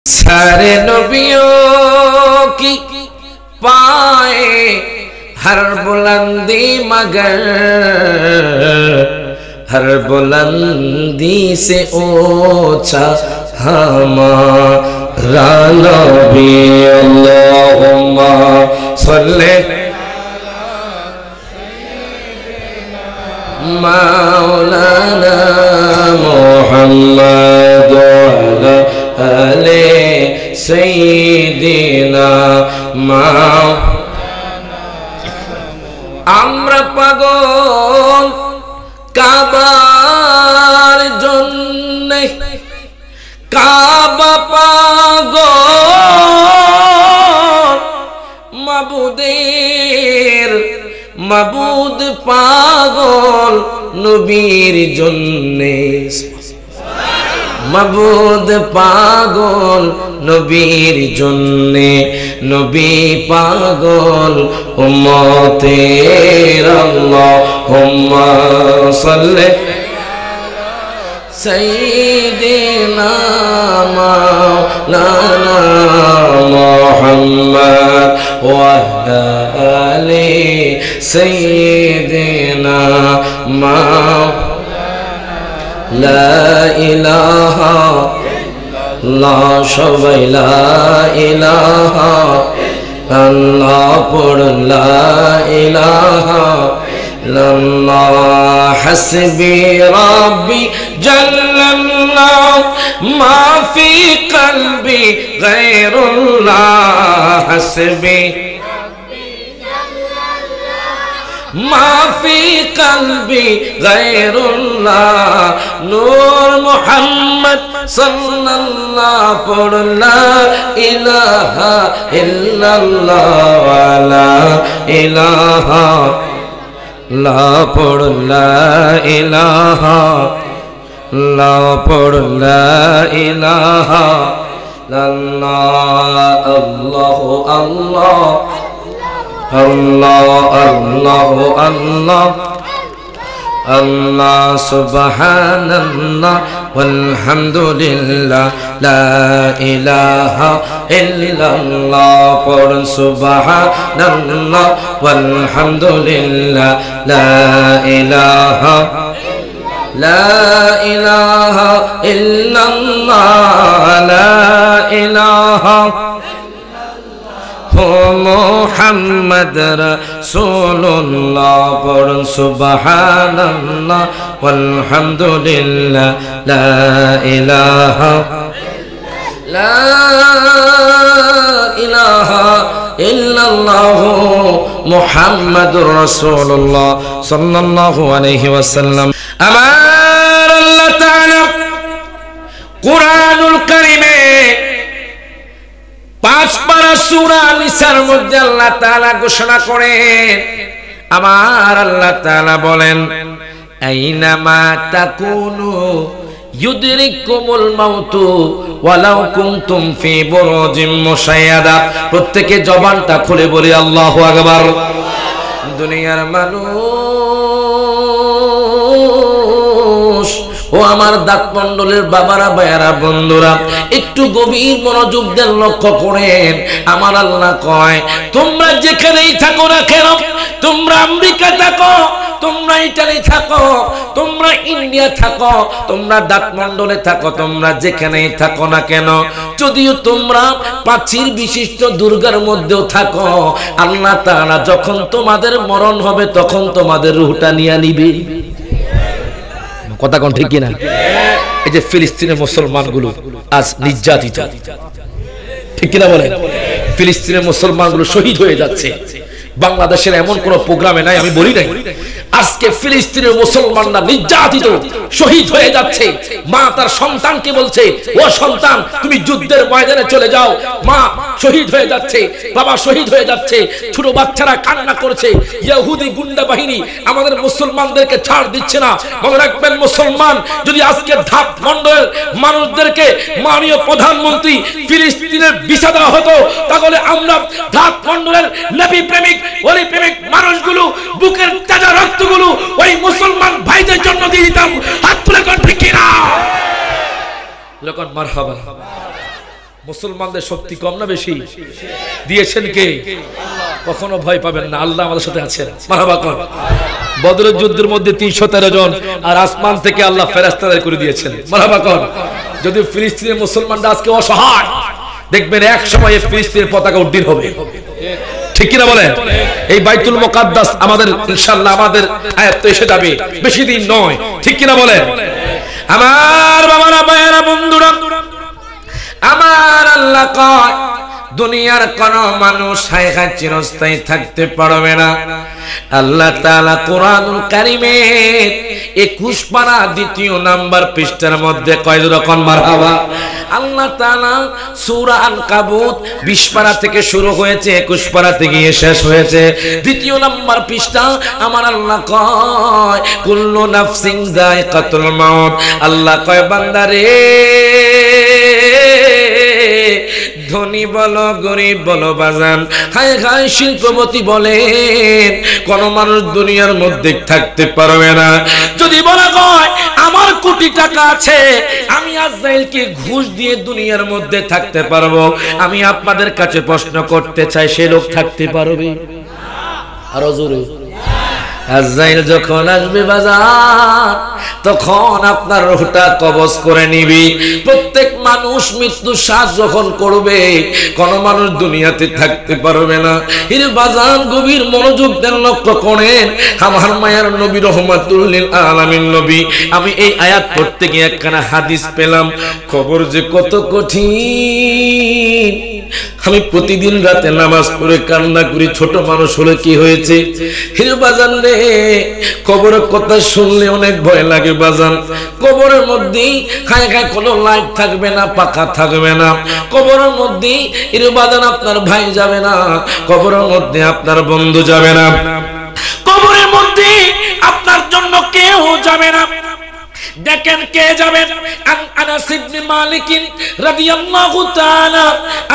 सारे नबियों की पाए हर बुलंदी मगर हर बुलंदी से ऊंचा हमारा नबी। अल्लाहुम्मा सल्ले मौलाना मुहम्मद वाला अले सय्यिदिना আমরা পাগল কাবার জন্যে, কাবা পাগল মাবুদের, মাবুদ পাগল নবীর জন্যে, মাবুদ পাগল নবীর জন্যে, নবী পাগল উম্মতের। আল্লাহুম্মা সাল্লি সাইয়্যিদিনা মাওলানা মুহাম্মদ ওয়া আলি সাইয়্যিদিনা লা ইলাহা ইল্লাল্লাহ, সবাই লা ইলাহা ইল্লাল্লাহ পড়ুন, লা ইলাহা ইল্লাল্লাহ। হাসবি রাব্বি জাল্লাল্লাহ মা ফি কলবি গায়রুল্লাহ, হাসবি ما في قلبي غير الله نور محمد صلى الله پر لا إله إلا الله ولا إله لا پر لا إله لا پر لا إله الله الله الله Allah Allah Allah Allah subhanallah walhamdulillah la ilaha illallah por subhanallah walhamdulillah la ilaha illallah la ilaha Muhammad রাসূলুল্লাহ পড়ুন সুবহানাল্লাহ ওয়ালহামদুলিল্লাহ লা ইলাহা ইল্লাল্লাহ মুহাম্মাদুর রাসূলুল্লাহ সাল্লাল্লাহু আলাইহি ওয়াসাল্লাম। আমার আল্লাহ তাআলা কুরআনুল কারীমে 5 পারা সূরা নিসার মধ্যে আল্লাহ তাআলা ঘোষণা করেন, আমার আল্লাহ তাআলা বলেন আইনামা তাকুনু ইউদরিকুমুল মাউতু ওয়ালাউ কুনতুম ফি বুরুজিম মুশাইয়াদা। প্রত্যেকে জবানটা খুলে বলি আল্লাহু আকবার। দুনিয়ার মানুষ ও আমার দাঁত মণ্ডলের বাবারা, ভাইয়ারা, বন্ধুরা, একটু গভীর মনোযোগ দেন, লক্ষ্য করেন। আমার আল্লাহ কয় তোমরা যেখানেই থাকো না কেন, তোমরা আমেরিকা থাকো, তোমরা ইটালি থাকো, তোমরা ইন্ডিয়া থাকো, তোমরা দাঁত মণ্ডলে থাকো, তোমরা যেখানেই থাকো না কেন, যদিও তোমরা প্রাচীর বিশিষ্ট দুর্গার মধ্যেও থাকো, আল্লাহ তাআলা যখন তোমাদের মরণ হবে তখন তোমাদের রূহটা নিয়ে নিবে। কথা কোন ঠিক কিনা? এই যে ফিলিস্তিনের মুসলমানগুলো আজ নির্যাতিত, ঠিক কিনা বলেন? ফিলিস্তিনের মুসলমানগুলো শহীদ হয়ে যাচ্ছে। বাংলাদেশের এমন কোন প্রোগ্রামে নাই আমি বলি নাই, আজকে ফিলিস্তিনের মুসলমানরা নির্যাতিত, শহীদ হয়ে যাচ্ছে। মা তার সন্তানকে বলছে, ও সন্তান তুমি যুদ্ধের ময়দানে চলে যাও। মা শহীদ হয়ে যাচ্ছে, বাবা শহীদ হয়ে যাচ্ছে, ছোট বাচ্চারা কান্না করছে। ইহুদি গুন্ডা বাহিনী আমাদের মুসলমানদেরকে ছাড় দিচ্ছে না। মনে রাখবেন, মুসলমান যদি আজকে ধাপ মণ্ডলের মানুষদেরকে মাননীয় প্রধানমন্ত্রী ফিলিস্তিনের ভিসা দেওয়া হতো, তাহলে আমরা ধাপ মণ্ডলের নবী প্রেমিক, ওলি প্রেমিক মানুষগুলো বুকের তাজা রক্তগুলো ওই মুসলমান ভাইদের জন্য দিয়ে দিতাম। হাত তুলে কোন ঠিক না? লোকন মারহাবা। মুসলমানদের শক্তি কম না বেশি? দিয়েছেন কে? কখনো ভয় পাবেন না, আল্লাহ আমাদের সাথে আছেন। মারহাবা কোন। বদরের যুদ্ধের মধ্যে 313 জন, আর আসমান থেকে আল্লাহ ফেরেশতাদের করে দিয়েছেন। মারহাবা কোন। যদি ফিলিস্তিনের মুসলমানরা আজকে অসহায়, দেখবেন এক সময় ফিলিস্তিনের পতাকা উড্ডীন হবে। ঠিক কিনা বলেন? এই বাইতুল মুকাদ্দাস আমাদের ইনশাআল্লাহ আমাদের আয়াতে এসে যাবে, বেশি দিন নয়। ঠিক কিনা বলেন? আমার বাবারা, ভাইয়েরা, বন্ধুরা, আমার আল্লাহ কয় দুনিয়ার কোন মানুষ হায় চিরস্থায়ী থাকতে পারবে না। আল্লাহ তাআলা কোরআনুল কারীমের 21 পারা 2 নাম্বার পৃষ্ঠার মধ্যে কয় রকম মারহাবা। আল্লাহ তাআলা সূরা আনকাবুত 20 পারা থেকে শুরু হয়েছে, 21 পারা থেকে শেষ হয়েছে। 2 নাম্বার পৃষ্ঠা আমার আল্লাহ কয় কুল্লু নাফসিন যায়কাতুল মাউত। আল্লাহ কয় বান্দারে, ধনী বলো গরিব বলো বাজান, হায় হায় শিল্পপতি বলেন, কোন মানুষ দুনিয়ার মধ্যে থাকতে পারবে না। যদি বলা হয় আমার কোটি টাকা আছে, আমি আজরাইলকে ঘুষ দিয়ে দুনিয়ার মধ্যে থাকতে পারবো, আমি আপনাদের কাছে প্রশ্ন করতে চাই, সে লোক থাকতে পারবে? আরো জোরে। আজরাইল যখন আসবে বাজার, তখন আপনার রূহটা কবজ করে নিবি। প্রত্যেক মানুষ মৃত্যু শ্বাস যখন করবে, কোন মানুষ দুনিয়াতে থাকতে পারবে না। এর বাজান গভীর মনোযোগ দেন, লক্ষ্য করেন। আমার মায়ার নবী রহমাতুল লিল আলামিন নবী, আমি এই আয়াত পড়তে গিয়ে একখানা হাদিস পেলাম, কবর যে কত কঠিন। আমি প্রতিদিন রাতে নামাজ পড়ে কান্না করি, ছোট মানুষ হলে কি হয়েছে। হির বাজান রে, কবরের কথা শুনলে অনেক ভয় লাগে বাজান। কবরের মধ্যে খায় কোনো লাইট থাকবে না, পাখা থাকবে না। কবরের মধ্যে হির বাজান আপনার ভাই যাবে না, কবরের মধ্যে আপনার বন্ধু যাবে না, কবরের মধ্যে আপনার জন্য কেউ যাবে না। দেখেন কে যাবেন? আনাস ইবনে মালিক রাদিয়াল্লাহু তাআলা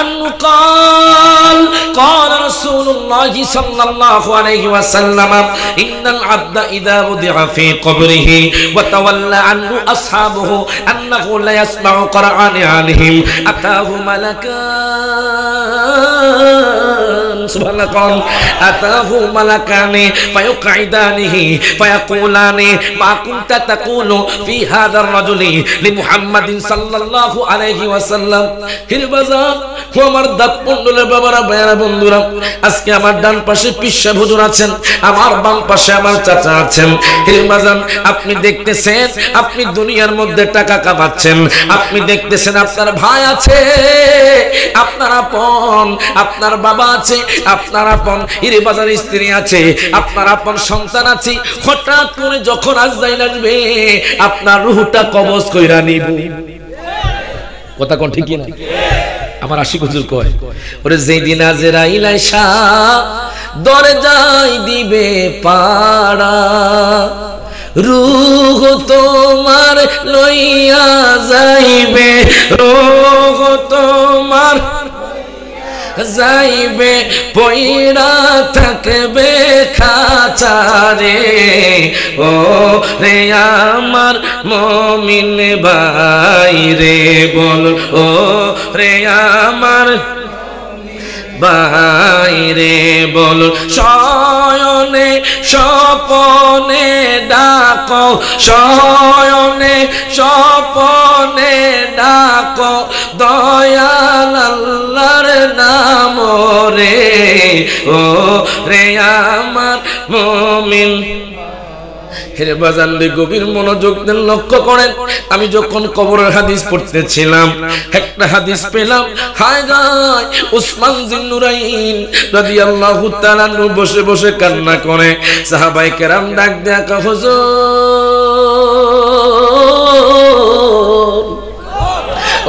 আনহু قال قال رسول الله صلى الله عليه وسلم ان العبد اذا وضع في قبره وتولى عنه اصحابه انه لا يسمع قرآن عليهم اتاه ملكان সুবহানাল্লাহ আতাহু মালাকানি ফায়ুকঈদানিহি ফায়াকুলানি মা কুনতা তাকুলু ফি হাদার রাজুলি লিমুহাম্মাদিন সাল্লাল্লাহু আলাইহি ওয়াসাল্লাম। হিরবাজান ও আমার দাঁতমণ্ডলের বাবারা, ভাইয়েরা, বন্ধুরা, আজকে আমার ডান পাশে পিসা হুজুর আছেন, আমার বাম পাশে আমার চাচা আছেন। হিরবাজান আপনি দেখতেছেন আপনি দুনিয়ার মধ্যে টাকা কামাচ্ছেন, আপনি দেখতেছেন আপনার ভাই আছে, আপনার আপন, আপনার বাবা আছে, আপনার আপন হিরবাজার স্ত্রী আছে, আপনার আপন সন্তান আছে। হঠাৎ করে যখন আজরাইল আসবে, আপনার রূহটা কবজ কইরা নিব। কথা কোন ঠিক না? আমার আশিক হুজুর কয়, ওরে যেদিন আজরাইল আইসা দরজায় দিবে পাড়া, রূহ তোমার লইয়া যাইবে, রূহ তোমার যাইবে, পয়রা থাকবে খাঁচারে। ও রে আমার মুমিন ভাই রে, বল ও রে আমার বাইরে, বল শয়নে স্বপনে ডাকো, শয়নে স্বপনে ডাকো, দয়াল আল্লাহর নাম রে। ও রে আমার মুমিন। হেরে বাজান রে, গভীর মনোযোগ দেন, লক্ষ্য করেন। আমি যখন কবরের হাদিস পড়তেছিলাম, একটা হাদিস পেলাম, হায় গায় উসমান জিন্নুরাইন রাদিয়াল্লাহু তাআলা বসে বসে কান্না করে। সাহাবায়ে কেরাম ডাক দেয়া কা হুজুর,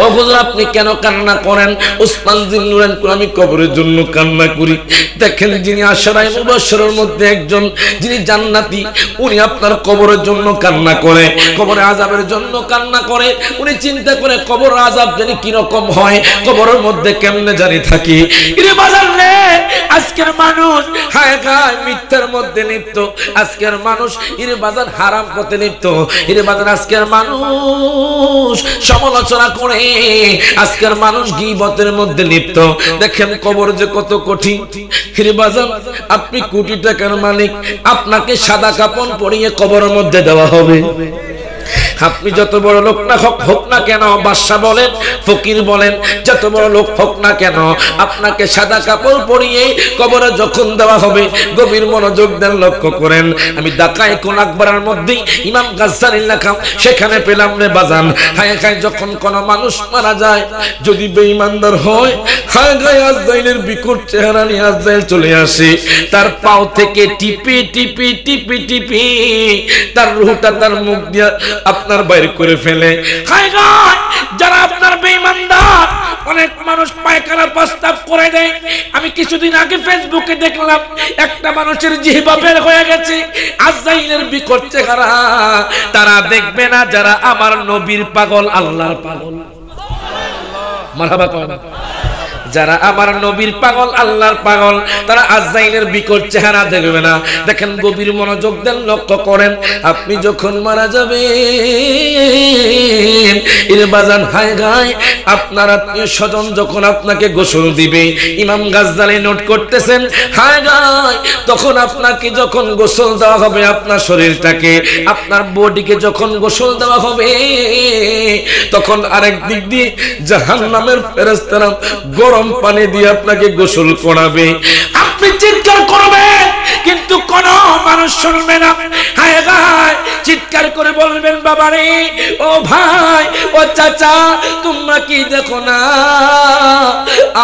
ও হুজুর আপনি কেন কান্না করেন? উসমান জিন্নুরাইন আমি কবরের জন্য কান্না করি। দেখেন যিনি আশরায়ে মুবাশশিরের মধ্যে একজন, যিনি জান্নাতি, উনি আপনার কবরের জন্য কান্না করে, কবরে আযাবের জন্য কান্না করে। উনি চিন্তা করে কবর আযাব জানি কি রকম হয়, কবরের মধ্যে কেমনে জানি থাকি। ইরে বাজার রে, আজকের মানুষ হায় গায় মিথ্যার মধ্যে লিপ্ত, আজকের মানুষ ইরে বাজার হারাম পথে লিপ্ত, ইরে বাজার আজকের মানুষ সমালোচনা করে, আজকের মানুষ গীবতের মধ্যে লিপ্ত। দেখেন কবর যে কত কঠিন। ইরে বাজার আপনি কোটি টাকার মালিক, আপনাকে সাদা কাপড় পরিয়ে কবরের মধ্যে দেওয়া হবে। আপনি যত বড় লোক না হোক না কেন, বাদশা বলেন ফকির বলেন, যত বড় লোক হোক না কেন, আপনাকে সাদা কাপড় পরিয়ে কবরে যখন দেওয়া হবে, গভীর মনোযোগ দেন, লক্ষ্য করেন। আমি দাকায়েকুল আকবরের মধ্যে ইমাম গাজ্জালির লেখা সেখানে পেলাম রে বাজান, হায় হায় যখন কোন মানুষ মারা যায়, যদি বেঈমানদার হয়, হায় গায়ে আজরাইলের বিকট চেহারা নিয়ে আজরাইল চলে আসে, তার পাও থেকে টিপি টিপি টিপি টিপি তার রূহটা তার মুখ দিয়ে আপনার বাইর করে ফেলে। হায় গায় যারা আপনার বেঈমানদার, অনেক মানুষ পায়খানা প্রস্তাব করে দেয়। আমি কিছুদিন আগে ফেসবুকে দেখলাম একটা মানুষের জিহ্বা বের হয়ে গেছে, আজরাইলের বিকট চেহারা। তারা দেখবে না যারা আমার নবীর পাগল, আল্লাহর পাগল। মারহাবা করেন। যারা আমার নবীর পাগল, আল্লাহর পাগল, তারা আজরাইলের বিকট চেহারা দেখবে না। দেখেন গভীর মনোযোগ দেন, লক্ষ্য করেন। আপনি যখন মারা যাবেন, এর বাজান হায় গায় আপনার আত্মীয় স্বজন যখন আপনাকে গোসল দিবে, ইমাম গাজ্জালি নোট করতেছেন, হায় গায় তখন আপনাকে যখন গোসল দেওয়া হবে, আপনার শরীরটাকে, আপনার বডিকে যখন গোসল দেওয়া হবে, তখন আরেক দিক দিয়ে জাহান্নামের ফেরেশতারা গরম পানি দিয়ে আপনাকে গোসল করাবে। আপনি চিৎকার করবেন কিন্তু কোন মানুষ শুনবে না। হায় হায় চিৎকার করে বলবেন, বাবারে, ও ভাই, ও চাচা, তোমরা কি দেখো না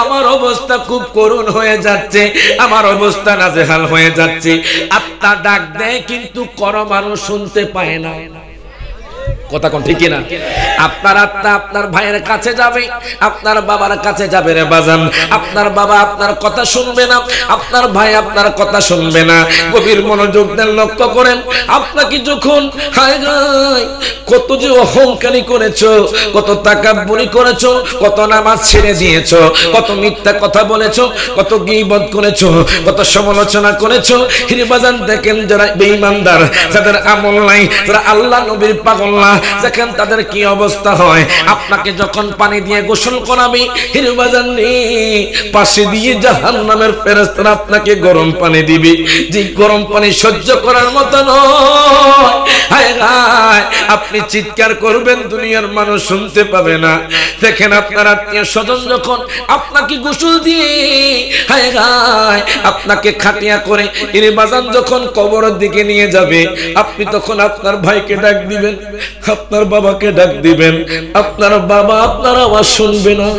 আমার অবস্থা খুব করুণ হয়ে যাচ্ছে, আমার অবস্থা নাজেহাল হয়ে যাচ্ছে। আত্মা ডাক দেয় কিন্তু কোন মানুষ শুনতে পায় না। কথা কোন ঠিক না? আপনার আত্মা আপনার ভাইয়ের কাছে যাবে, আপনার বাবার কাছে যাবে রে বাজান। আপনার বাবা আপনার কথা শুনবে না, আপনার ভাই আপনার কথা শুনবে না। গভীর মনোযোগ দেন, লক্ষ্য করেন। আপনাকে যখন হায় হায় কত যে অহংকারী করেছো, কত তাকাব্বুরি করেছো, কত নামাজ ছেড়ে দিয়েছো, কত মিথ্যা কথা বলেছো, কত গীবত করেছো, কত সমালোচনা করেছো। হিরে বাজান দেখেন যারা বেঈমানদার, যাদের আমল নাই, যারা আল্লাহ নবীর পাগল না, দেখেন তাদের কি অবস্থা হয়। আপনাকে যখন পানি দিয়ে গোসল করাবে, হিরে বাজান পাশে দিয়ে জাহান্নামের ফেরেশতারা আপনাকে গরম পানি দিবে, যে গরম পানি সহ্য করার মতো নয়। হায় হায় আপনি চিৎকার করবেন, দুনিয়ার মানুষ শুনতে পাবে না। দেখেন আপনার আত্মীয় স্বজন যখন আপনাকে গোসল দিয়ে, হায় হায় আপনাকে খাটিয়া করে হিরে বাজান যখন কবরের দিকে নিয়ে যাবে, আপনি তখন আপনার ভাইকে ডাক দিবেন, আপনার বাবাকে ডাক দিবেন। আপনার বাবা আপনার আওয়াজ শুনবে না,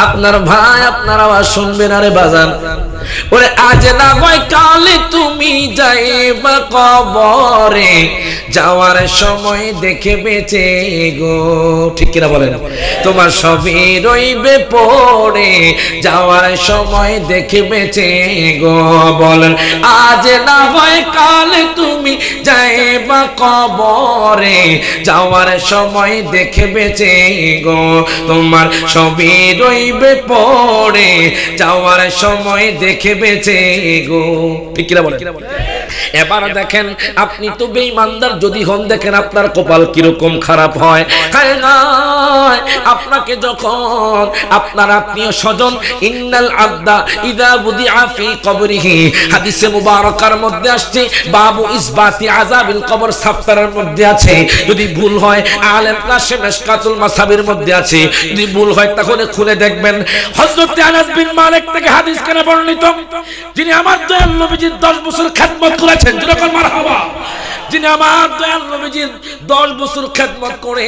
আপনার ভাই আপনার আওয়াজ শুনবে না রে বাজান। ওরে আজ না হয় কালে তুমি যাইবা কবরে, যাওয়ার সময় দেখে বেঁচে গো, ঠিক কিনা বলেন? তোমার সবই রইবে পড়ে, যাওয়ার সময় দেখে বেঁচে গো। বলেন আজ না হয় কালে তুমি যাইবা কবরে, যাওয়ার সময় দেখে বেঁচে গো। তোমার সবই রইবে পড়ে, যাওয়ার সময় দেখে বেঁচে গো, ঠিক কিনা বলেন? এবার দেখেন আপনি তো বেঈমানদার যদি হন, দেখেন আপনার কপাল কিরকম খারাপ হয়। হায় হায় আপনাকে যখন আপনার আত্মীয় স্বজন, ইন্নাল আবদা ইযা বুদিআ ফি কবরিহি, হাদিসে মুবারাকার মধ্যে আসছে, বাবু ইসবাতি আযাবিল কবর সাফতারের মধ্যে আছে। যদি ভুল হয় আলেম কাশে মিশকাতুল মাসাবির মধ্যে আছে, যদি ভুল হয় তাহলে খুলে দেখবেন। হযরত আনাস বিন মালিক থেকে হাদিস কেন বর্ণিত, যিনি আমার দয়াল নবীজির 10 বছর খেদমত করেছেন, যেরকম মারহাবা, যিনি আমার দয়াল নবীজির 10 বছর খেদমত করে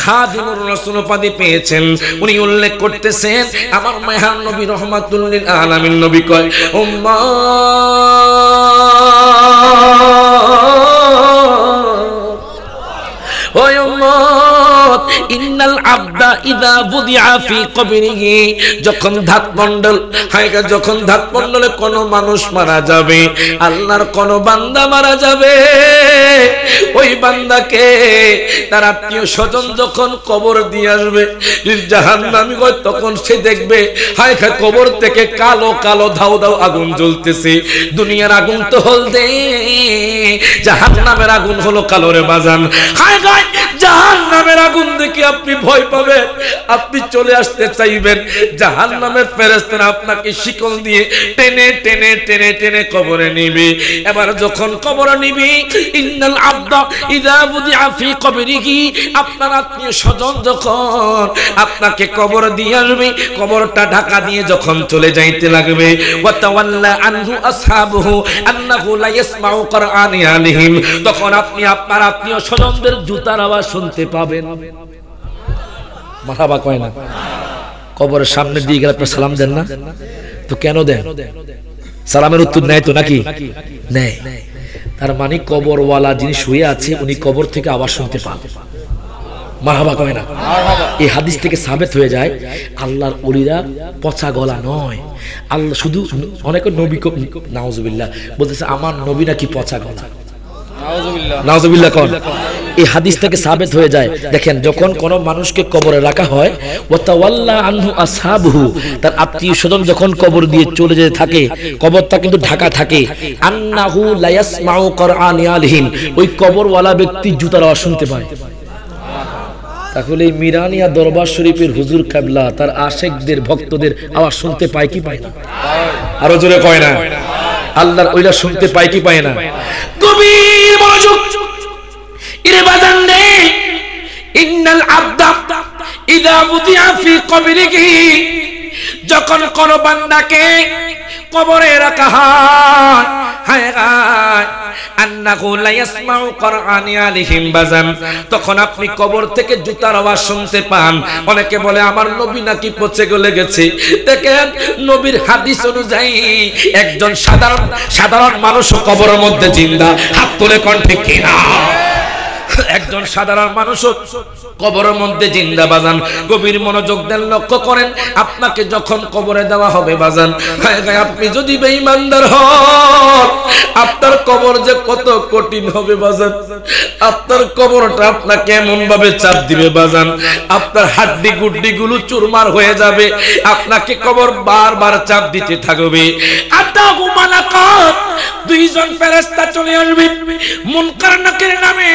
খাদিমুর রাসূল উপাধি পেয়েছেন, উনি উল্লেখ করতেছেন আমার মায়ার নবী রহমাতুল লিল আলামিন নবী কয়, উম্মাহ ওই উম্মত ইন্নাল আবদা ইযা বুদিআ ফি কবরিহি, যখন ধাতমণ্ডল যখন ধাতমণ্ডলে কোন মানুষ মারা যাবে, আল্লাহর কোন বান্দা মারা যাবে, ওই বান্দাকে তার আত্মীয় স্বজন যখন কবর দিয়ে আসবে, জাহান্নামী হয় তখন সে দেখবে হায় হায় কবর থেকে কালো কালো ধাউ ধাউ আগুন জ্বলতেছে। দুনিয়ার আগুন তো হলদে, জাহান্নামের আগুন হলো কালো রে বাজান। হায় হায় জাহান্নামের আগুন দেখে আপনি ভয় পাবেন, আপনি চলে আসতে চাইবেন, জাহান্নামের ফেরেশতারা আপনাকে শিকল দিয়ে টেনে টেনে টেনে টেনে কবরে নিবে। এবার যখন কবরে নিবি, ইন্নাল আবদা ইযা বুদিআ ফি কবরিহি, আপনার আত্মীয় স্বজন যখন আপনাকে কবর দিয়ে আসবে, কবরটা ঢাকা দিয়ে যখন চলে যাইতে লাগবে, ওয়া তাওয়াল্লা আনহু আসহাবুহু আন্নাহু লা ইয়াসমাউ কুরআনি আলাইহিম, তখন আপনি আপনার আত্মীয় স্বজনদের জুতার আওয়াজ শুনতে পাবেন। মারহাবা কয় না? কবরের সামনে দিয়ে গেলে আপনি সালাম দেন না তো কেন দেন? সালামের উত্তর নেয় তো নাকি? নেয়। তার মানে কবরওয়ালা যিনি শুয়ে আছে উনি কবর থেকে আওয়াজ শুনতে পান। মারহাবা কয় না? এই হাদিস থেকে সাবিত হয়ে যায় আল্লাহর ওলিরা পচা গলা নয়। আল্লাহ শুধু অনেক নবী নাউজুবিল্লাহ বলতেছে আমার নবী নাকি পচা গলা। নাউজুবিল্লাহ কোন? এই হাদিস থেকে সাবিত হয়ে যায়, দেখেন যখন কোন মানুষকে কবরে রাখা হয়, ওয়া তাওয়াল্লা আনহু আসহাবুহু, তার আত্মীয় স্বজন যখন কবর দিয়ে চলে যেতে থাকে, কবরটা কিন্তু ঢাকা থাকে, আন্নাহু লা ইয়াসমাউ কুরআনি আলাইহিম, ওই কবরওয়ালা ব্যক্তি জুতার আওয়াজ শুনতে পায়। তাহলে এই মিরানিয়া দরবার শরীফের হুজুর কাবলা তার আশেকদের ভক্তদের আওয়াজ শুনতে পায় কি পায় না? আরো জোরে কয় না? আল্লাহর ওইলা শুনতে পায় কি পায় না? গভীর মনোযোগ ইরে বাজান রে, ইন্নাল আবদা ইযা বুদিআ ফি কবরিহি, যখন কোন বান্দাকে কবরে রাখা হয়, হায় হায় আন্নাহু লা ইয়াসমাউ কুরআনি আলাইহিম বাজান, তখন আপনি কবর থেকে জুতার আওয়াজ শুনতে পান। অনেকে বলে আমার নবী নাকি পচে গলে গেছে। দেখেন নবীর হাদিস অনুযায়ী একজন সাধারণ মানুষও কবরের মধ্যে জিন্দা। হাত তুলে কোন ঠিক কিনা? একজন সাধারণ মানুষ কবরের মধ্যে জিন্দা বাজান। গভীর মনোযোগ দেন, লক্ষ্য করেন, আপনাকে যখন কবরে দেওয়া হবে বাজান, আপনি যদি বেঈমানদার হন, আপনার কবর যে কত কঠিন হবে বাজান। আপনার কবরটা আপনাকে এমন ভাবে চাপ দিবে বাজান, আপনার হাড্ডি গুড্ডি গুলো চুরমার হয়ে যাবে। আপনাকে কবর বারবার চাপ দিতে থাকবে। আতাহু মালাকাত, দুইজন ফেরেশতা চলে আসবে, মুনকার নাকির নামে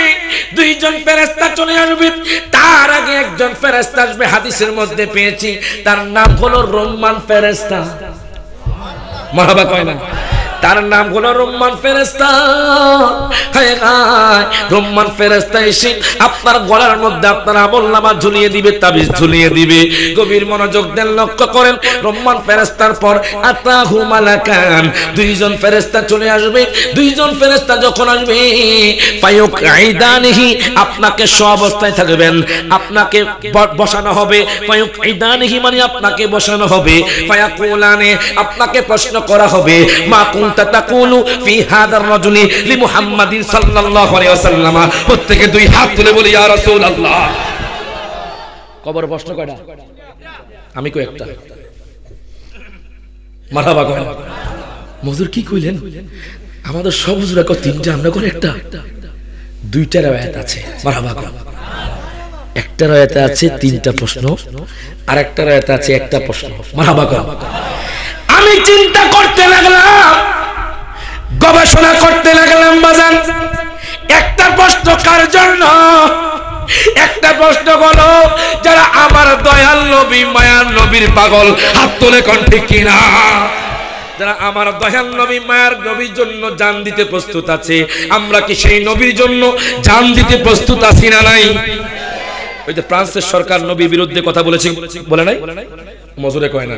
দুইজন ফেরেশতা চলে আসবে। তার আগে একজন ফেরেশতা আসবে, হাদিসের মধ্যে পেয়েছি, তার নাম হলো রহমান ফেরেশতা। মারহাবা কয় না? তার নাম হলো রহমান ফেরেশতা। হায় হায়, রহমান ফেরেশতা এসে আপনার গলার মধ্যে আপনার আমলনামা ঝুলিয়ে দিবে, তাবিজ ঝুলিয়ে দিবে। গভীর মনোযোগ দেন, লক্ষ্য করেন, রহমান ফেরেশতার পর আতাহু মালাকান, দুইজন ফেরেশতা চলে আসবে। দুইজন ফেরেশতা যখন আসবে, ফায়ুকঈদানিহি, আপনাকে অবস্থায় থাকবেন, আপনাকে বসানো হবে। ফায়ুকঈদানিহি মানে আপনাকে বসানো হবে। ফায়াকুলানে, আপনাকে প্রশ্ন করা হবে, মা তাকুলু ফি হাদার রাজুলি লিমুহাম্মাদিন সাল্লাল্লাহু আলাইহি ওয়াসাল্লাম। প্রত্যেকে দুই হাত তুলে বলি ইয়া রাসূলুল্লাহ। কবর প্রশ্ন কয়টা? আমি কই একটা। মারহাবা কয়। হুজুর কি কইলেন? আমাদের সব হুজুরা কয় তিনটা, আমরা কই একটা। দুইটা riwayat আছে। মারহাবা কয়। একটা riwayat আছে তিনটা প্রশ্ন, আর একটা riwayat আছে একটা প্রশ্ন। মারহাবা কয়। আমি চিন্তা করতে লাগলাম, গবেষণা করতে লাগলাম বাজান, একটা প্রশ্ন কার জন্য? একটা প্রশ্ন হলো যারা আমার দয়াল নবী মায়ার নবীর পাগল। হাত তুলে কোন ঠিক কিনা? যারা আমার দয়াল নবী মায়ার নবীর জন্য জান দিতে প্রস্তুত আছে। আমরা কি সেই নবীর জন্য জান দিতে প্রস্তুত আছি না নাই? ওই যে ফ্রান্সের সরকার নবীর বিরুদ্ধে কথা বলেছে, বলে নাই? মজুরে কয় না,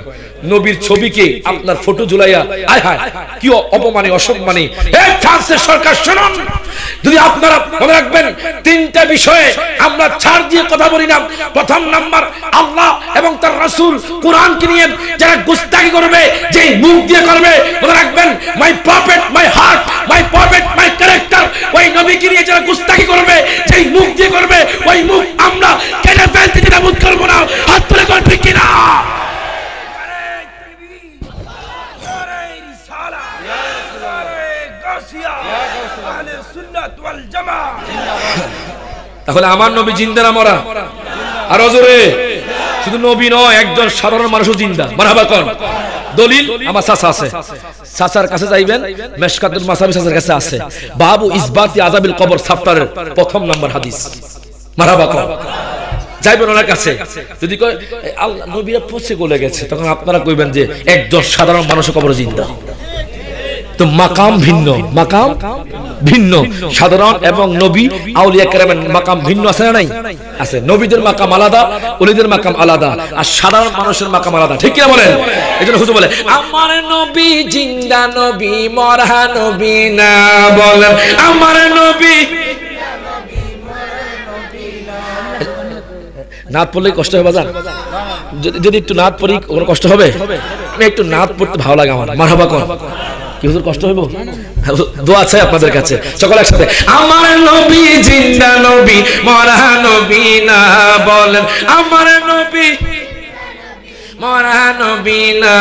নবীর ছবিকে আপনার ফটো ঝুলাইয়া, আয় হায় কি অপমানে অসম্মানে। এই ফ্রান্সের সরকার শুনুন, যদি আপনারা মনে রাখবেন তিনটা বিষয়ে আমরা ছাড় দিয়ে কথা বলি না। প্রথম নাম্বার, আল্লাহ এবং তার রাসূল কোরআনকে নিয়ে যারা গুস্তাখি করবে, যেই মুখ দিয়ে করবে, মনে রাখবেন মাই prophet my heart, my prophet my character, ওই নবীকে নিয়ে যারা গুস্তাখি করবে, যেই মুখ দিয়ে করবে, ওই মুখ আমরা কেটে ফেলতে দ্বিধাবোধ করবো না। হাত তুলে কোন ঠিক কিনা? তাহলে আমার নবী জিন্দা না মরা? আর জোরে, শুধু নবী নয়, একজন সাধারণ মানুষও জিন্দা। মারহাবা কোন? দলিল আমার চাচা আছে, চাচার কাছে যাইবেন, মেশকাতুল মাসাবি চাচার কাছে আছে, বাবু ইসবাতি আযাবিল কবর চ্যাপ্টারের প্রথম নাম্বার হাদিস। মারহাবা কোন? যাইবেন ওনার কাছে। যদি কয় আল্লাহ নবীরা পৌঁছে গলে গেছে, তখন আপনারা কইবেন যে একজন সাধারণ মানুষও কবরে জিন্দা। তো মাকাম ভিন্ন, মাকাম ভিন্ন। সাধারণ এবং নবী আউলিয়া কেরামের মাকাম ভিন্ন আছে না নাই? আছে। নবীদের মাকাম আলাদা, ওলিদের মাকাম আলাদা, আর সাধারণ মানুষের মাকাম আলাদা। ঠিক কিনা বলেন? এজন্য হুজুর বলে আমার নবী জিন্দা নবী, মরা নবী না। বলেন আমার নবী। নাত পড়লে কষ্ট হবে বাজান? যদি একটু নাত পড়ি কোনো কষ্ট হবে? একটু নাত পড়তে ভালো লাগে আমার। মারহাবা কোন? কি হুজুর কষ্ট হইব? দোয়া আছে আপনাদের কাছে, সকলে একসাথে। আমার নবী জিন্দা নবী, মরা নবী না। বলেন আমার নবী মরা নবী না।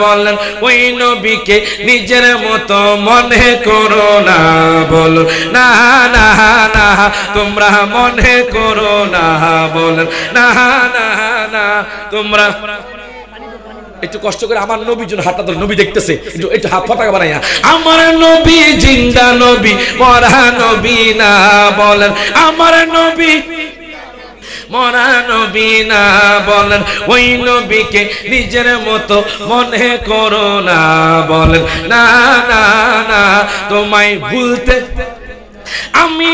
বলেন ওই নবীকে নিজের মতো মনে করো না। বলো না না না, তোমরা মনে করো না। বলেন না না না, তোমরা একটু কষ্ট করে আমার নবীর জন্য হাতটা ধরে, নবী দেখতেছে, একটু হাত পতাকা বানাইয়া। আমার নবী জিন্দা নবী, মরা নবী না। বলেন আমার নবী মরা নবী না। বলেন ওই নবীকে নিজের মতো মনে করো না। বলেন না না না, তোমায় ভুলতে আমি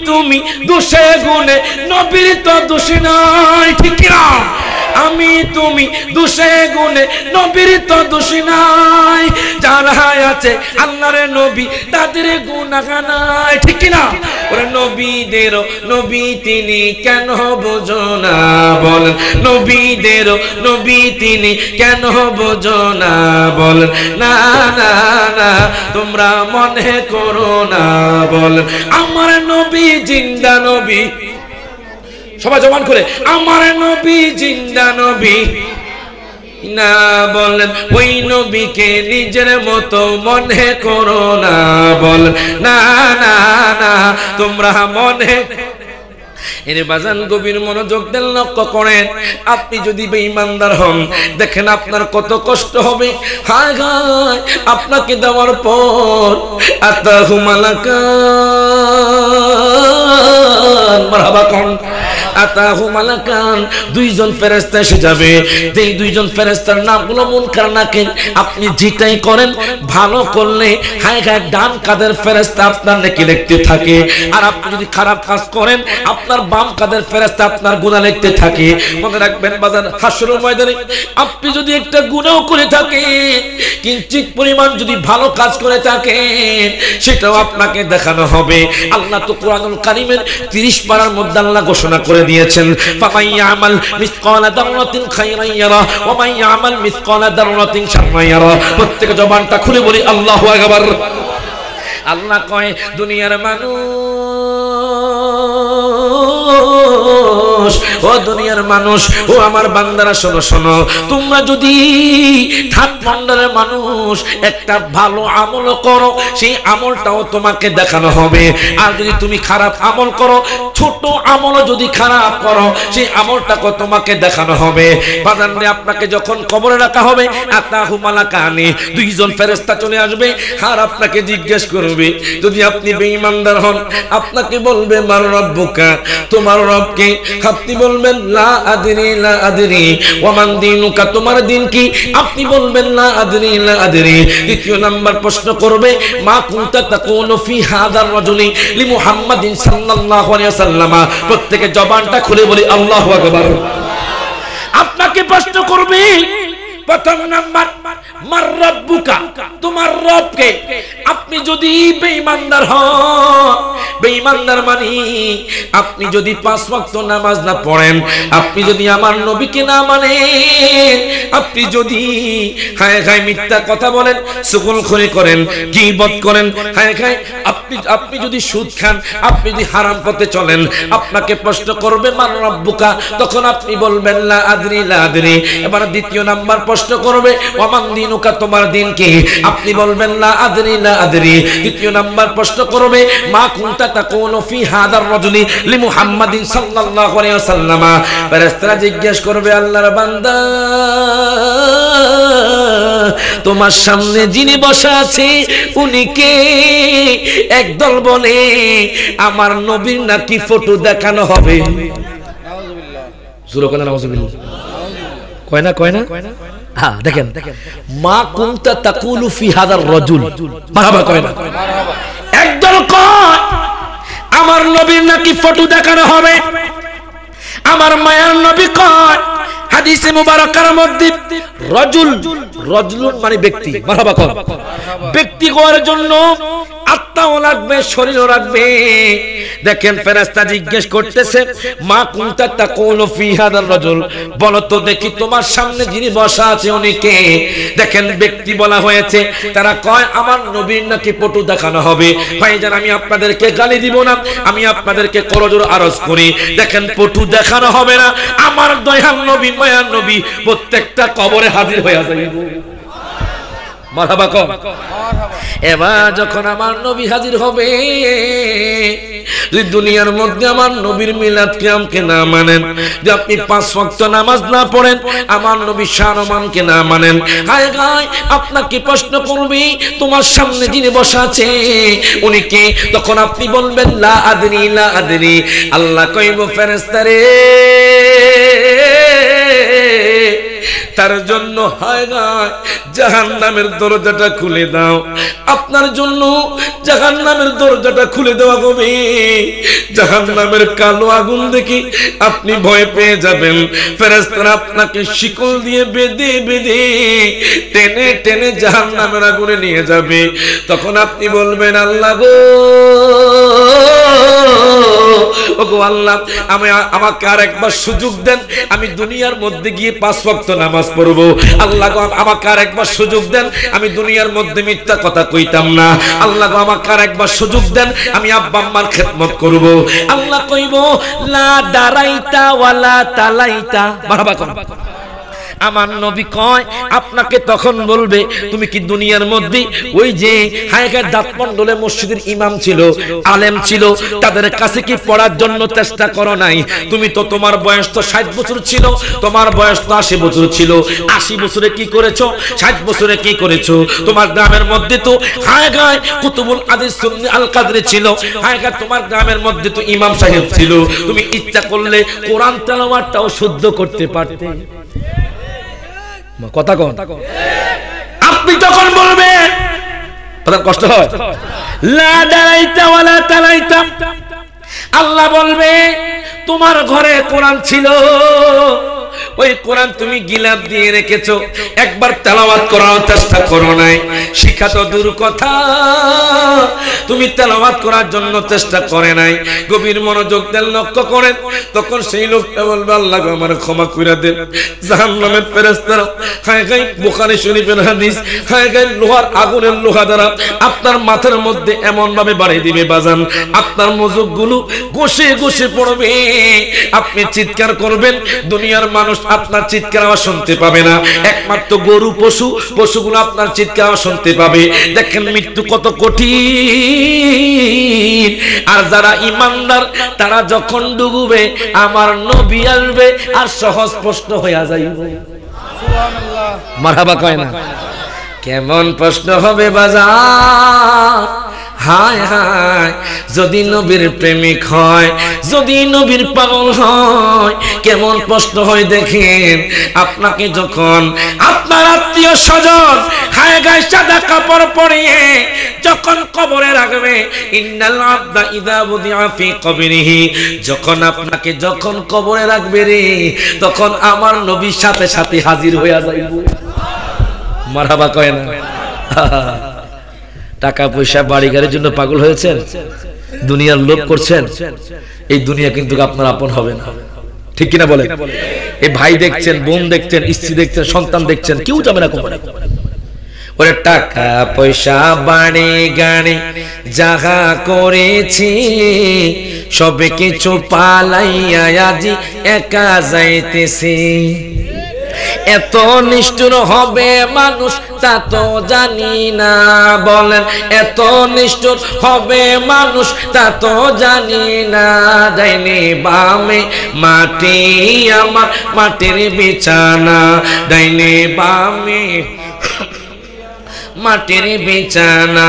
তুমি দোষে গুণে, নবীর তো দোষ নাই। ঠিক না? আমি তুমি দোষে গুণে, নবীর তো দোষ নাই। যারা আছে আল্লাহর নবী, তাদের গুনাহ নাই। ঠিক না? ওরে নবীদের নবী তিনি, কেন বোঝো না? বলেন নবীদের নবী তিনি, কেন বোঝো না? বলেন না না না, তোমরা মনে করো না। বলেন আমার নবী জিন্দা নবী। সবাই জবান করে আমার নবী জিন্দা নবী না। বলেন ওই নবীকে নিজের মতো মনে করো না। বলেন না না না, তোমরা মনে। এর বাজান গভীর মনোযোগ দেন, লক্ষ্য করেন। আপনি যদি বেঈমানদার হন, দেখেন আপনার কত কষ্ট হবে। হায় হায়, আপনাকে দেওয়ার পর আতাহু মালাকান। মারহাবা কোন? আতাহু মালাকান, দুইজন ফেরেশতা এসে যাবে। এই দুইজন ফেরেশতার নামগুলো মুনকার নাকির। আপনি যেটাই করেন, ভালো করলে হায় হায় ডান কাঁধের ফেরেশতা আপনার নেকি লিখতে থাকে, আর আপনি যদি খারাপ কাজ করেন, আপনার বাম কাঁধের ফেরেশতা আপনার গুনাহ লিখতে থাকে। মনে রাখবেন বাজার, হাসরের ময়দানে আপনি যদি একটা গুনাহ করে থাকেন, কিঞ্চিত পরিমাণ যদি ভালো কাজ করে থাকেন, সেটাও আপনাকে দেখানো হবে। আল্লাহ তো কোরআনুল কারীমের 30 পারার মধ্যে আল্লাহ ঘোষণা করে দিয়েছেন, ফামান ইয়ামাল মিসকালা দাররাতিন খায়রান ইয়ারা ওয়া মান ইয়ামাল মিসকালা দাররাতিন শাররান ইয়ারা। প্রত্যেক জবানটা খুলে বলি আল্লাহু আকবার। আল্লাহ কয় দুনিয়ার মানুষ, ও দুনিয়ার মানুষ, ও আমার বান্দারা, শোনো শোনো, তোমরা যদি ধাতমণ্ডলের মানুষ একটা ভালো আমল করো, সেই আমলটাও তোমাকে দেখানো হবে। আর যদি তুমি খারাপ আমল করো, ছোট আমলও যদি খারাপ করো, সেই আমলটাকে তোমাকে দেখানো হবে। বাজারে আপনাকে যখন কবরে রাখা হবে, আতাহু মালাকানি, দুইজন ফেরেশতা চলে আসবে, আর আপনাকে জিজ্ঞেস করবে। যদি আপনি বেঈমানদার হন, আপনাকে বলবে মান রব্বুকা, তোমার রবকে। আপনি বলবেন লা আদরি লা আদরি। ওয়া মান দীনুকা, তোমার দিন কি? আপনি বলবেন লা আদরি লা আদরি। দ্বিতীয় নাম্বার প্রশ্ন করবে, মা কুনতা তাকুনু ফি হাযার রাজুলি লি মুহাম্মাদিন সাল্লাল্লাহু আলাইহি ওয়াসাল্লাম। প্রত্যেকে জবানটা খুলে বলি আল্লাহু আকবার। আপনাকে প্রশ্ন করবে, প্রথম নাম্বার মার রাব্বুকা, তোমার রবকে। আপনি যদি বেঈমানদার হন, বেঈমানদার মানে আপনি যদি 5 ওয়াক্ত নামাজ না পড়েন, আপনি যদি আমার নবীকে না মানেন, আপনি যদি হায় হায় মিথ্যা কথা বলেন, চুগলখড়ি করেন, গীবত করেন, হায় হায় আপনি যদি সুদ খান, আপনি যদি হারাম পথে চলেন, আপনাকে প্রশ্ন করবে মান রাব্বুকা, তখন আপনি বলবেন লা আদরি লা আদরি। এবার দ্বিতীয় নাম্বার প্রশ্ন করবে ওয়ামান দিনুকা, তোমার দিন কি? আপনি বলবেন লা আদরি লা আদরি। তৃতীয় নাম্বার প্রশ্ন করবে মা কুনতা তাকুলু ফি হাদার রাজুলি লি মুহাম্মাদিন সাল্লাল্লাহু আলাইহি ওয়াসাল্লাম। ফেরেশতারা জিজ্ঞেস করবে আল্লাহর বান্দা, তোমার সামনে যিনি বসা আছে উনি কে? একদল বলে আমার নবীর নাকি ফটো দেখানো হবে। নাউজুবিল্লাহ, সুরা কোন নাউজুবিল্লাহ কয় না হ্যাঁ, দেখেন মা কুনতা তাকুলু ফি হাদার রাজুল, মারহাবা কয় না। একদল কয় আমার নবীর নাকি ফটো দেখানো হবে। আমার মায়ার নবী কয় হাদিসে মুবারাকার মধ্যে রাজুল মানে ব্যক্তি, মারহাবা কর। ব্যক্তি হওয়ার জন্য আত্মাও লাগবে, শরীরও লাগবে। দেখেন ফেরেশতা জিজ্ঞেস করতেছে মা কুনতা তাকুলু ফি হাদার রাজুল, বলো তো দেখি তোমার সামনে যিনি বসা আছে উনি কে? দেখেন ব্যক্তি বলা হয়েছে, তারা কয় আমার নবীর নাকি ফটো দেখানো হবে। ভাইজান আমি আপনাদেরকে গালি দিব না, আমি আপনাদেরকে করজোর আরজ করি, দেখেন ফটো দেখানো হবে না, আমার দয়াল নবী মায়ার নবী প্রত্যেকটা কবরে হাজির হয়ে যাবে। মারহাবা কর। এবার যখন আমার নবী হাজির হবে, যদি দুনিয়ার মধ্যে আমার নবীর মিলাদ কিয়ামকে না মানেন, যে আপনি 5 ওয়াক্ত নামাজ না পড়েন, আমার নবীর শান-ও-মানকে না মানেন, হায় হায় আপনাকে প্রশ্ন করবে তোমার সামনে যিনি বসা আছে উনি কে? তখন আপনি বলবেন লা আদরি লা আদরি। আল্লাহ কইব ফেরেশতারে তার জন্য হায় হায় জাহান্নামের দরজাটা খুলে দাও, আপনার জন্য জাহান্নামের দরজাটা খুলে দেওয়া হবে। জাহান্নামের কালো আগুন দেখি আপনি ভয় পেয়ে যাবেন, ফেরেশতারা আপনাকে শিকল দিয়ে বেঁধে বেঁধে টেনে টেনে জাহান্নামের আগুনে নিয়ে যাবে। তখন আপনি বলবেন আল্লাহ গো, ওগো আল্লাহ আমাকে আর একবার সুযোগ দেন, আমি দুনিয়ার মধ্যে গিয়ে 5 ওয়াক্ত নামাজ পড়বো। আল্লাহ গো আমাকে আর একবার সুযোগ দেন, আমি দুনিয়ার মধ্যে মিথ্যা কথা কইতাম না। আল্লাহ গো আমাকে আর একবার সুযোগ দেন, আমি আব্বা আম্মার খেদমত করব। আল্লাহ কইব লা দারাইতা ওয়ালা তালাইতা, মারহাবা কর। আমার নবী কয় আপনাকে তখন বলবে তুমি কি দুনিয়ার মধ্যে ওই যে হায়গার দাঁতমন্ডলে মসজিদের ইমাম ছিল, আলেম ছিল, তাদের কাছে কি পড়ার জন্য চেষ্টা করো নাই? তুমি তো তোমার বয়স তো 60 বছর ছিল, তোমার বয়স তো 80 বছর ছিল। 80 বছরে কি করেছো? 60 বছরে কি করেছো? তোমার গ্রামের মধ্যে তো হায়গায় কুতুবুল আদিস সুন্নি আল কাদরি ছিল, হায়গায় তোমার গ্রামের মধ্যে তো ইমাম সাহেব ছিল, তুমি ইচ্ছা করলে কোরআন তেলাওয়াতটাও শুদ্ধ করতে পারতে। কথা কোন? আপনি তখন বলবেন, কষ্ট হয়, লা দারাইতা ওয়ালা তালাইতা। আল্লাহ বলবে তোমার ঘরে কোরআন ছিল, ওই কোরআন তুমি গিলাপ দিয়ে রেখেছো, একবার তেলাওয়াত করার চেষ্টা করো নাই। শিক্ষা তো দূর কথা, তুমি তেলাওয়াত করার জন্য চেষ্টা করে নাই। গভীর মনোযোগ দেন, লক্ষ্য করেন। তখন সেই লোকটা বলবে আল্লাহ গো আমার ক্ষমা করে দেন। জাহান্নামের ফেরেশতারা হায় হায়, বুখারী শরীফের হাদিস, হায় হায় লোহার আগুনের লোহা দ্বারা আপনার মাথার মধ্যে এমন ভাবে বাড়ি দিবে বাজান, আপনার মজুকগুলো ঘষে ঘষে পড়বে, আপনি চিৎকার করবেন, দুনিয়ার মানুষ আপনার চিৎকার আওয়াজ শুনতে পাবে না, একমাত্র গরু পশুগুলো আপনার চিৎকার আওয়াজ শুনতে পাবে। দেখেন মৃত্যু কত কঠিন। আর যারা ইমানদার তারা যখন ডুববে আমার নবী আসবে আর সহজ প্রশ্ন হয়ে যাইবে। সুবহানাল্লাহ, মারহাবা কয় না? কেমন প্রশ্ন হবে বাজার? হায় হায়, যদি নবীর প্রেমিক হয়, যদি নবীর পাগল হয়, কেমন প্রশ্ন হয় দেখেন। আপনাকে যখন আপনার আত্মীয় স্বজন হায় গায়ে সাদা কাপড় পরিয়ে যখন কবরে রাখবে, ইন্নাল আবদা ইযা বুদিআ ফি কবরিহি, যখন আপনাকে যখন কবরে রাখবে রে, তখন আমার নবীর সাথে সাথে হাজির হয়ে যাইব। মারহাবা কয় না? টাকা পয়সা বাড়ি গাড়ির জন্য পাগল হয়েছেন, দুনিয়ার লোভ করছেন, এই দুনিয়া কিন্তু আপনার আপন হবে না, ঠিক কিনা বলে? এই ভাই দেখছেন, বোন দেখছেন, স্ত্রী দেখছেন, সন্তান দেখছেন, কেউ যাবে না কোম্পানি। ওরে টাকা পয়সা বাড়ি গাড়ি যাহা করেছি সব কিছু পালাইয়া আজি একা যাইতেছি। এত নিষ্ঠুর হবে মানুষ তা তো জানি না, বলেন এত নিষ্ঠুর হবে মানুষ তা তো জানি না। ডাইনে বামে মাটি আমার মাটির বিছানা, ডাইনে বামে মাটির বিছানা,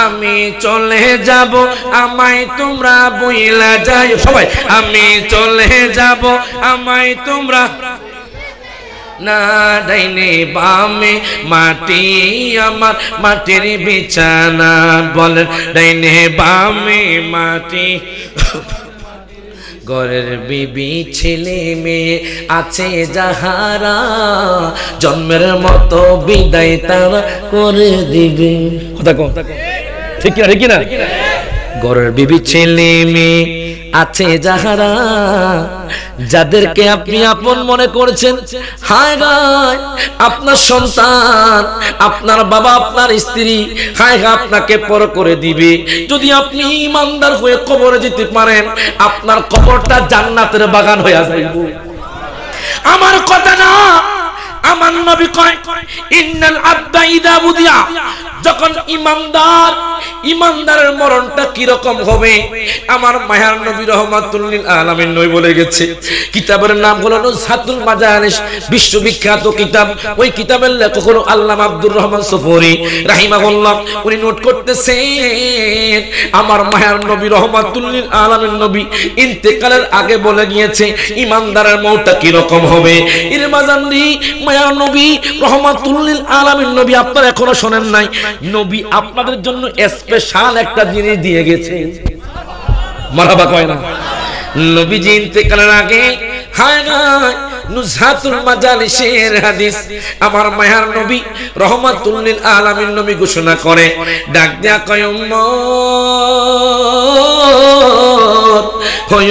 আমি চলে যাব আমায় তোমরা বইলা যাই, সবাই আমি চলে যাব আমায় তোমরা না। ডাইনে বামে মাটি আমার মাটির বিছানা, বলেন ডাইনে বামে মাটি। ঘরের বিবি ছেলে মেয়ে আছে যাহারা জন্মের মতো বিদায় তারা করে দিবে। কথা কম, ঠিক কিনা? ঠিক কিনা? ঘরের বিবি ছেলে মেয়ে আছে যাহারা যাদেরকে আপনি আপন মনে করেছেন, হায় হায় আপনার সন্তান, আপনার বাবা, আপনার স্ত্রী হায় হায় আপনাকে পর করে দিবে। যদি আপনি ইমানদার হয়ে কবরে যেতে পারেন, আপনার কবরটা জান্নাতের বাগান হয়ে যাইবে। আমার কথা না, আমার নবী কয় ইন্নাল আবদা ইদা বুদিয়া, যখন ইমানদারের মরণটা কি রকম হবে, আমার মায়ার নবী রাহমাতুল লিল আলামিন নবী বলে গেছে। কিতাবের নাম হলো নুজহাতুল মাজালিস, বিশ্ববিখ্যাত কিতাব। ওই কিতাবের লেখক হলো আল্লামা আব্দুর রহমান সফুরি রাহিমাহুল্লাহ। উনি নোট করতেছেন আমার মায়ার নবী রাহমাতুল লিল আলামিন নবী ইন্তেকালের আগে বলে গিয়েছে ইমানদারের মওতটা কি রকম হবে। এর মাজানদি মায়ার নবী রাহমাতুল লিল আলামিন নবী আপনারা এখনো শুনেন নাই, নবী আপনাদের জন্য স্পেশাল একটা জিনিস দিয়ে গেছে। মারহাবা কয় না? নবীজি ইন্তেকালের আগে হায় হায় নুজহাতুল মাজালিসের হাদিস আমার মায়ার নবী রাহমাতুল লিল আলামিন নবী ঘোষণা করে, ডাক দেয়া কয়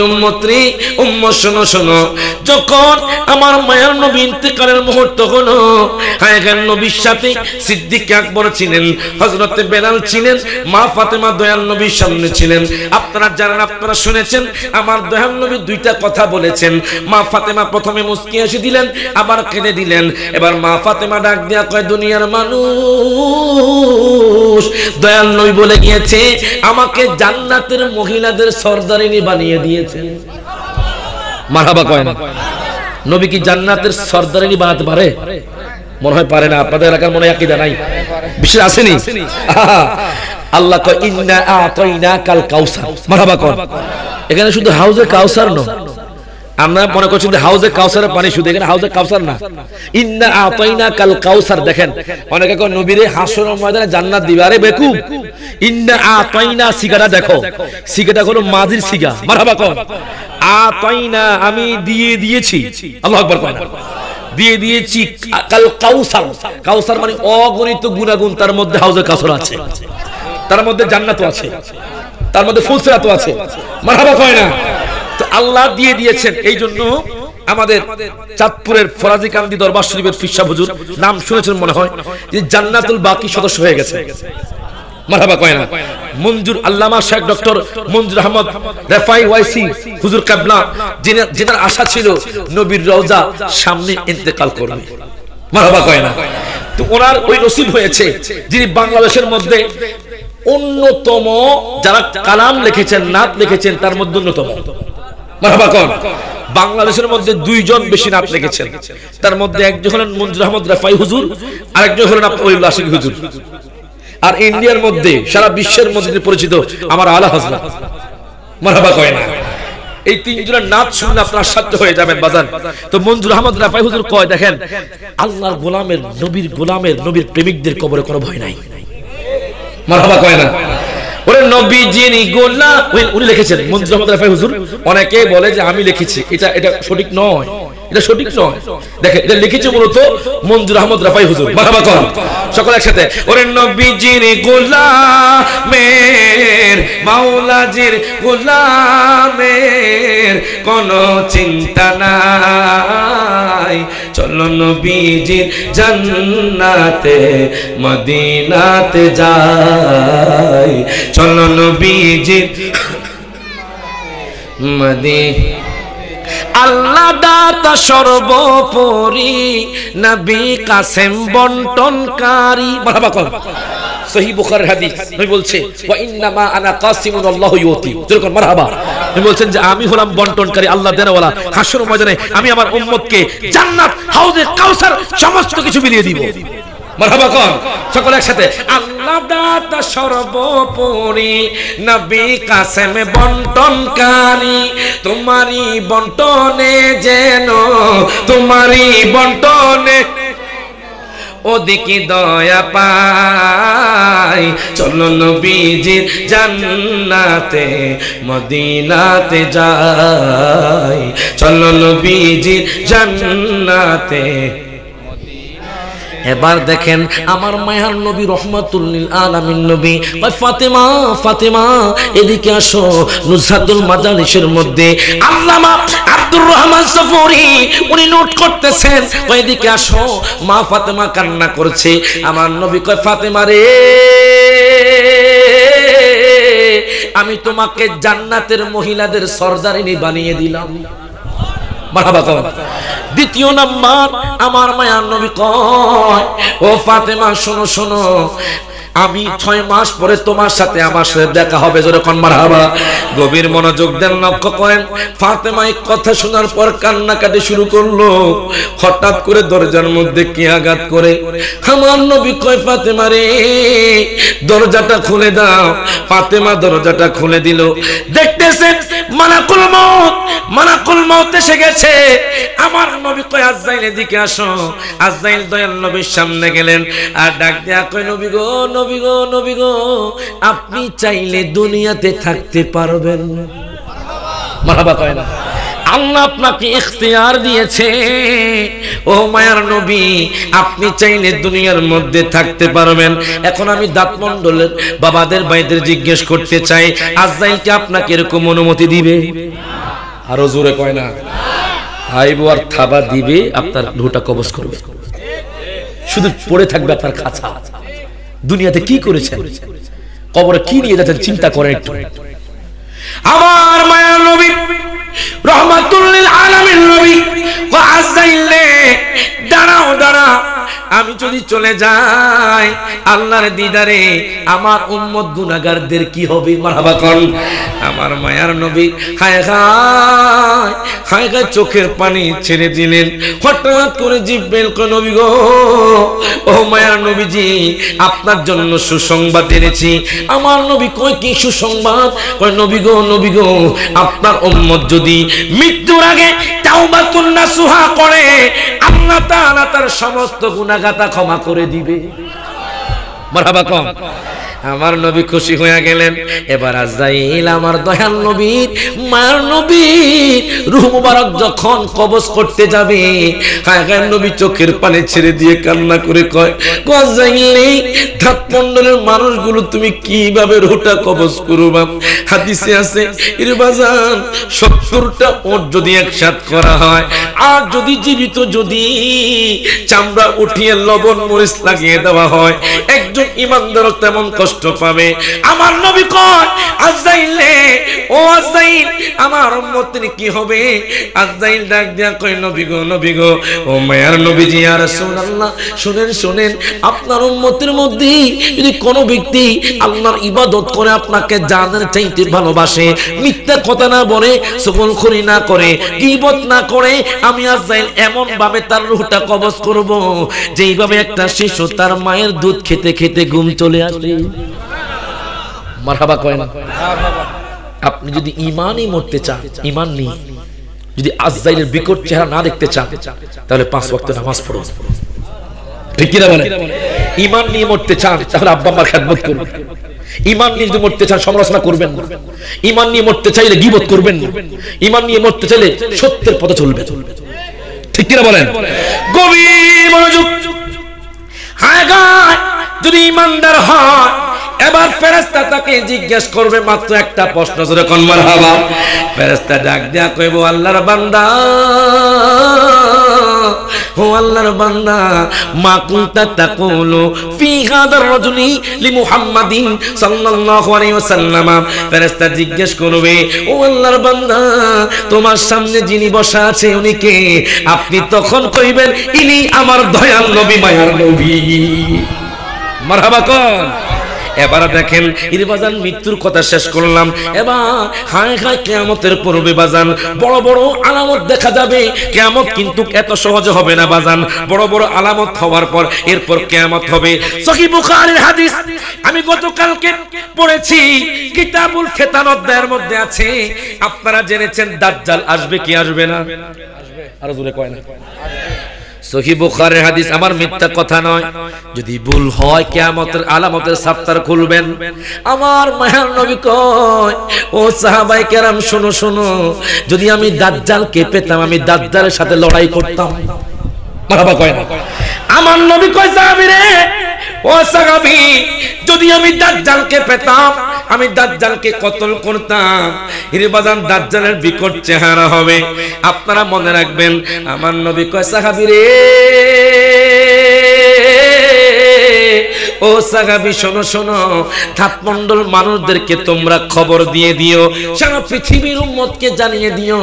উম্মতরি, উম্মত শোনো শোনো। যখন আমার মায়ার নবী ইন্তেকালের মুহূর্ত হলো, হায় হায় নবীর সাথে সিদ্দিক আকবর ছিলেন, হযরত বেলাল ছিলেন, মা ফাতেমা দয়াল নবীর সামনে ছিলেন। আপনারা জানেন, আপনারা শুনেছেন আমার দয়াল নবী দুইটা কথা বলেছেন। মা ফাতেমা প্রথমে মুস্কি এসে দিলেন, আবার কেঁদে দিলেন। এবার মা ফাতেমা ডাক দিয়া কয়, দুনিয়ার মানুষ, দয়াল নবী বলে গিয়েছে আমাকে জান্নাতের মহিলাদের সরদারিনী বানিয়ে দিয়েছেন। মারহাবা কয় না? নবী কি জান্নাতের সরদারিনী বানাতে পারে? মনে হয় পারে না। আপনাদের এলাকার মনে হয় আকীদা নাই, বিশ্বাস আসেনি। আল্লাহ কয় ইন্না আতাইনাকাল কাউসার। মারহাবা কয়। এখানে শুধু হাউজে কাউসার নয়, আমরা মনে করছি যে হাউজে কাউসারের পানি, শুধু এখানে হাউজে কাউসার না, ইন্না আতাইনাকাল কাউসার। দেখেন অনেকে কয় নবীরে হাসরের ময়দানে জান্নাত দিবে। আরে বেকুব, ইন্না আতাইনা সিগাটা দেখো, সিগাটা হলো মাজির সিগা। মারহাবা কয়। আতাইনা আমি দিয়ে দিয়েছি, আল্লাহু আকবার কয় না, দিয়ে দিয়েছি কাল কাউসার। কাউসার মানে অগণিত গুণাগুণ, তার মধ্যে হাউজে কাউসার আছে, তার মধ্যে জান্নাতও আছে, তার মধ্যে ফুলসিরাতও আছে। মারহাবা কয় না? তো আল্লাহ দিয়ে দিয়েছেন। এই জন্য আমাদের চাঁদপুরের ফরাজি কান্দি দরবার শরীফের ফিরসা হুজুর, নাম শুনেছেন মনে হয়, যে জান্নাতুল বাকি সদস্য হয়ে গেছে। মারহাবা কয় না? মঞ্জুর আল্লামা শেখ ডক্টর মঞ্জুর আহমদ রেফাই ওয়াইসি হুজুর কাবলা, যেনার আশা ছিল নবীর রওজা সামনে ইন্তেকাল করবে। মারহাবা কয় না? তো ওনার ওই নসিব হয়েছে, যিনি বাংলাদেশের মধ্যে অন্যতম যারা কালাম লিখেছেন, নাত লিখেছেন, তার মধ্যে অন্যতম। মারহাবা কয়। বাংলাদেশের মধ্যে দুইজন বেশি নাত লিখেছেন, তার মধ্যে একজন হলেন মঞ্জুর আহমদ রেফাই হুজুর, আর একজন হলেন ওলিউল্লাহ আশিক হুজুর। আর ইন্ডিয়ার মধ্যে, সারা বিশ্বের মধ্যে পরিচিত আমার আলা হযরত। মারহাবা কয় না? এই তিনজনের নাত শুনলে আপনারা সাধ্য হয়ে যাবেন বাজান। তো মঞ্জুর আহমদ রেফাই হুজুর কয়, দেখেন আল্লাহর গোলামের, নবীর গোলামের, নবীর প্রেমিকদের কবরে কোনো ভয় নাই। মারহাবা কয় না? ওরে নবীজির গোলাম, উনি লিখেছেন মঞ্জুর আহমদ রেফাই হুজুর। অনেকে বলে যে আমি লিখেছি, এটা সঠিক নয়। এটা সঠিক নয়। দেখেন এটা লিখেছে মূলত মঞ্জুর আহমদ রাফাই হুজুর। মারহাবা কর সকলে একসাথে। ওরে নবীজির গোলামের মাওলাজির গোলামের কোনো চিন্তা নাই, চলো নবীজির জান্নাতে মদিনাতে যাই, চলো নবীজির মদিনা। আল্লাহ দাতা সর্বোপরি, নবী কাসেম বন্টনকারী। মারহাবা কর। সহিহ বুখারীর হাদিস, নবী বলছে ওয়া ইন্নামা আনা কাসিমুন আল্লাহু ইউতি। যেরকম মারহাবা, নবী বলছেন যে আমি হলাম বন্টনকারী, আল্লাহ দেনওয়ালা। হাসর ময়দানে আমি আমার উম্মতকে জান্নাত, হাউজে কাউসার সমস্ত কিছু বিলিয়ে দিব। মারহাবা কর সকলে একসাথে। আল্লাহ দাতা সর্বোপরি, নবী কাসেম বন্টনকারী, তোমারই বন্টনে যেন, তোমারই বন্টনে ওদিকে দয়া পাই, চলো নবীজির জান্নাতে মদিনাতে যাই, চলো নবীজির জান্নাতে। এবার দেখেন আমার মায়ার নবী রহমাতুল লিল আলামিন নবী, ফাতেমা ফাতেমা এদিকে আসো। নুজহাতুল মাজালিসের মধ্যে আল্লামা আব্দুর রহমান সফুরি উনি নোট করতেছেন, এদিকে আসো। মা ফাতেমা কান্না করছে। আমার নবী কয়, ফাতেমা রে, আমি তোমাকে জান্নাতের মহিলাদের সরদারিনী বানিয়ে দিলাম। মারহাবা কর। দ্বিতীয় নাম্বার আমার মায়ার নবী কয়, ও ফাতেমা শোনো শোনো, আমি 6 মাস পরে তোমার সাথে আমার সাথে দেখা হবে। যখন মারহাবা। গভীর মনোযোগ দেন, লক্ষ্য করেন। ফাতেমা এই কথা শোনার পর কান্নাকাটি শুরু করলো। হঠাৎ করে দরজার মধ্যে কি আঘাত করে। আমার নবী কয়, ফাতেমা রে, দরজাটা খুলে দাও। ফাতেমা দরজাটা খুলে দিল। দেখতেছেন মালাকুল মউত, মালাকুল মউত এসে গেছে। আমার নবী কয়, আজরাইল এদিকে আসো। আজরাইল দয়াল নবীর সামনে গেলেন আর ডাক দেয়া কয়, নবী গো, নবী গো, নবী গো, আপনি চাইলে দুনিয়াতে থাকতে পারবেন। মারহাবা কয় না। আল্লাহ আপনাকে ইখতিয়ার দিয়েছে। ও মায়ার নবী, আপনি চাইলে দুনিয়ার মধ্যে থাকতে পারবেন। এখন আমি দাঁতমণ্ডলের বাবাদের ভাইদের জিজ্ঞেস করতে চাই, আজরাইলকে আপনাকে এরকম অনুমতি দিবে? আরো জোরে কয় না। আইবো আর থাবা দিবে, আপনার রূহটা কবজ করবে। শুধু পড়ে থাকবে আপনার খাঁচা। দুনিয়াতে কি করেছেন, কবরে কি নিয়ে যাচ্ছেন, চিন্তা করেন একটু। আমার মায়ার নবী রহমাতুল লিল আলামিন নবী ও আজরাইল, দাঁড়াও দাঁড়াও, আমি যদি চলে যাই আল্লাহর দিদারে আমার উম্মত গুনাহগারদের কি হবে? মারহাবা কর। আমার মায়ার নবী হায় হায় হায় হায় চোখের পানি ছেড়ে দিলেন। হঠাৎ করে জিব্রাইল কয়, নবী গো, ও মায়ার নবীজি, আপনার জন্য সুসংবাদ এনেছি। আমার নবী কয়, কি সুসংবাদ? কয়, নবী গো, নবী গো, আপনার উম্মত যদি মৃত্যুর আগে তাওবাতুন নাসুহা করে, আল্লাহ তাআলা তার সমস্ত গুনাহগাতা ক্ষমা করে দিবে। মারহাবা কম। আমার নবী খুশি হয়ে গেলেন। এবার আজরাইল আমার দয়াল নবীর মার নবীর রূহ মুবারক যখন কবজ করতে যাবে, হায়গার নবী চোখের পানি ছেড়ে দিয়ে কান্না করে কয়, আজরাইল, ধাতমণ্ডলের মানুষগুলো তুমি কিভাবে রূহটা কবজ করবা? হাদিসে আছে, এর বাজান 70টা ওট যদি একসাথ করা হয়, আর যদি জীবিত যদি চামড়া উঠিয়ে লবণ মরিচ লাগিয়ে দেওয়া হয়, একজন ইমানদার তেমন কষ্ট পাবে। আমার নবী কয়, আজরাইল, ও আজরাইল, আমার উম্মতের কি হবে? আজরাইল ডাক দিয়া কয়, নবী গো, নবী গো, ও মায়ার নবীজি, ইয়া রাসূলুল্লাহ, শুনেন শুনেন, আপনার উম্মতের মধ্যে যদি কোনো ব্যক্তি আল্লাহর ইবাদত করে আপনাকে জানের চাইতে ভালোবাসে, মিথ্যা কথা না বলে, চগলখড়ি না করে, গীবত না করে, আমি আজরাইল এমন ভাবে তার রূহটা কবজ করব যেইভাবে একটা শিশু তার মায়ের দুধ খেতে খেতে ঘুম চলে আসে। মারহাবা কয় না। আপনি যদি ঈমানই মরতে চান, ঈমান নিয়ে যদি আজরাইলের বিকট চেহারা না দেখতে চান, তাহলে 5 ওয়াক্ত নামাজ পড়ুন। ঠিক কি না বলেন? ঈমান নিয়ে মরতে চান, তাহলে আব্বা আম্মার খেদমত করুন। ঈমান নিয়ে যদি মরতে চান, সমালোচনা করবেন না। ঈমান নিয়ে মরতে চাইলে গীবত করবেন না। ঈমান নিয়ে মরতে চাইলে সত্যের পথে চলবেন। ঠিক কিনা বলেন? গভীর মনোযোগ। হায় গায় যদি ইমানদার হয়, এবার ফেরেশতা তাকে জিজ্ঞেস করবে মাত্র একটা প্রশ্ন, জোরে কোন মারহাবা। ফেরেশতা ডাক দিয়া কইবো, আল্লাহর বান্দা, ও আল্লাহর বান্দা, মা কুনতা তাকুলু ফি হাদার রাজুলি লি মুহাম্মাদিন সাল্লাল্লাহু আলাইহি ওয়াসাল্লাম। ফেরেশতা জিজ্ঞেস করবে, ও আল্লাহর বান্দা, তোমার সামনে যিনি বসা আছে উনি কে? আপনি তখন কইবেন, ইনি আমার দয়াল নবী, মায়ার নবী। মারহাবা কোন। এবার দেখেন ইরে বাজান, মৃত্যুর কথা শেষ করলাম, এবার হায় হায় কিয়ামতের পূর্বে বাজান বড় বড় আলামত দেখা যাবে। কিয়ামত কিন্তু এত সহজে হবে না বাজান, বড় বড় আলামত হওয়ার পর এরপর কিয়ামত হবে। সহিহ বুখারীর হাদিস আমি গতকালকে পড়েছি, কিতাবুল ফিতান অধ্যায়ের মধ্যে আছে। আপনারা জেনেছেন দাজ্জাল আসবে কি আসবে না? আসবে। আরো জোরে কয় না? সহিহ বুখারীর হাদিস, আমার মিথ্যা কথা নয়। যদি ভুল হয় কিয়ামতের আলামতের সাফতার খুলবেন। আমার মায়ার নবী কয়, ও সাহাবায়ে কেরাম শোনো শোনো, যদি আমি দাজ্জালকে পেতাম আমি দাজ্জালের সাথে লড়াই করতাম। মারহাবা কয় না? আমার নবী কয়, সাহাবী রে, ও সাহাবী, যদি আমি দাজ্জালকে পেতাম আমি দাজ্জালকে কতল করতাম। এর বাজান দাজ্জালের বিকট চেহারা হবে। আপনারা মনে রাখবেন, আমার নবী কয়, সাহাবী রে, ও সাহাবী শোনো শোনো, ধাতমণ্ডল মানুষদেরকে তোমরা খবর দিয়ে দিও, সারা পৃথিবীর উম্মতকে জানিয়ে দিও,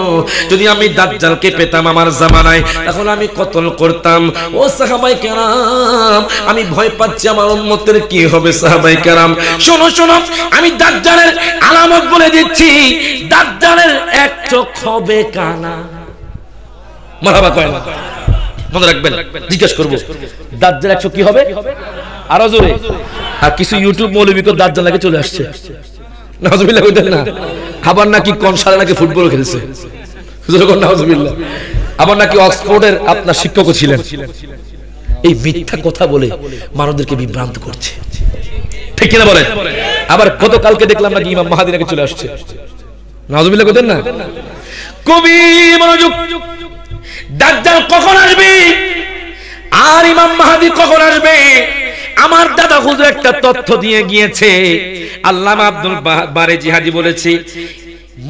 যদি আমি দাজ্জালকে পেতাম আমার জামানায় তাহলে আমি কতল করতাম। ও সাহাবায়ে কেরাম, আমি ভয় পাচ্ছি আমার উম্মতের কি হবে। সাহাবায়ে কেরাম শোনো শোনো, আমি দাজ্জালের আলামত বলে দিচ্ছি। দাজ্জালের এক চোখ হবে কানা। মারহাবা কয় না? মনে রাখবেন, জিজ্ঞেস করব, দাজ্জাল এক চোখ কি হবে? আরো জোরে। আর কিছু ইউটিউব মৌলবীকে দাজ্জাল নাকি চলে আসছে, নাউজুবিল্লাহ কইতেন না? আবার নাকি কোন সালে নাকি ফুটবল খেলছে, নাউজুবিল্লাহ। আবার নাকি অক্সফোর্ডের আপনার শিক্ষকও ছিলেন। এই মিথ্যা কথা বলে মানুষদেরকে বিভ্রান্ত করছে, ঠিক কিনা বলেন? আবার গতকালকে দেখলাম নাকি ইমাম মাহদী নাকি চলে আসছে, নাউজুবিল্লাহ কইতেন না? গভীর মনোযোগ। দাজ্জাল কখন আসবে আর ইমাম মাহদী কখন আসবে? আমার দাদা হুজুর একটা তথ্য দিয়ে গিয়েছে। আল্লামা আব্দুল বারী জিহাদি বলেছে,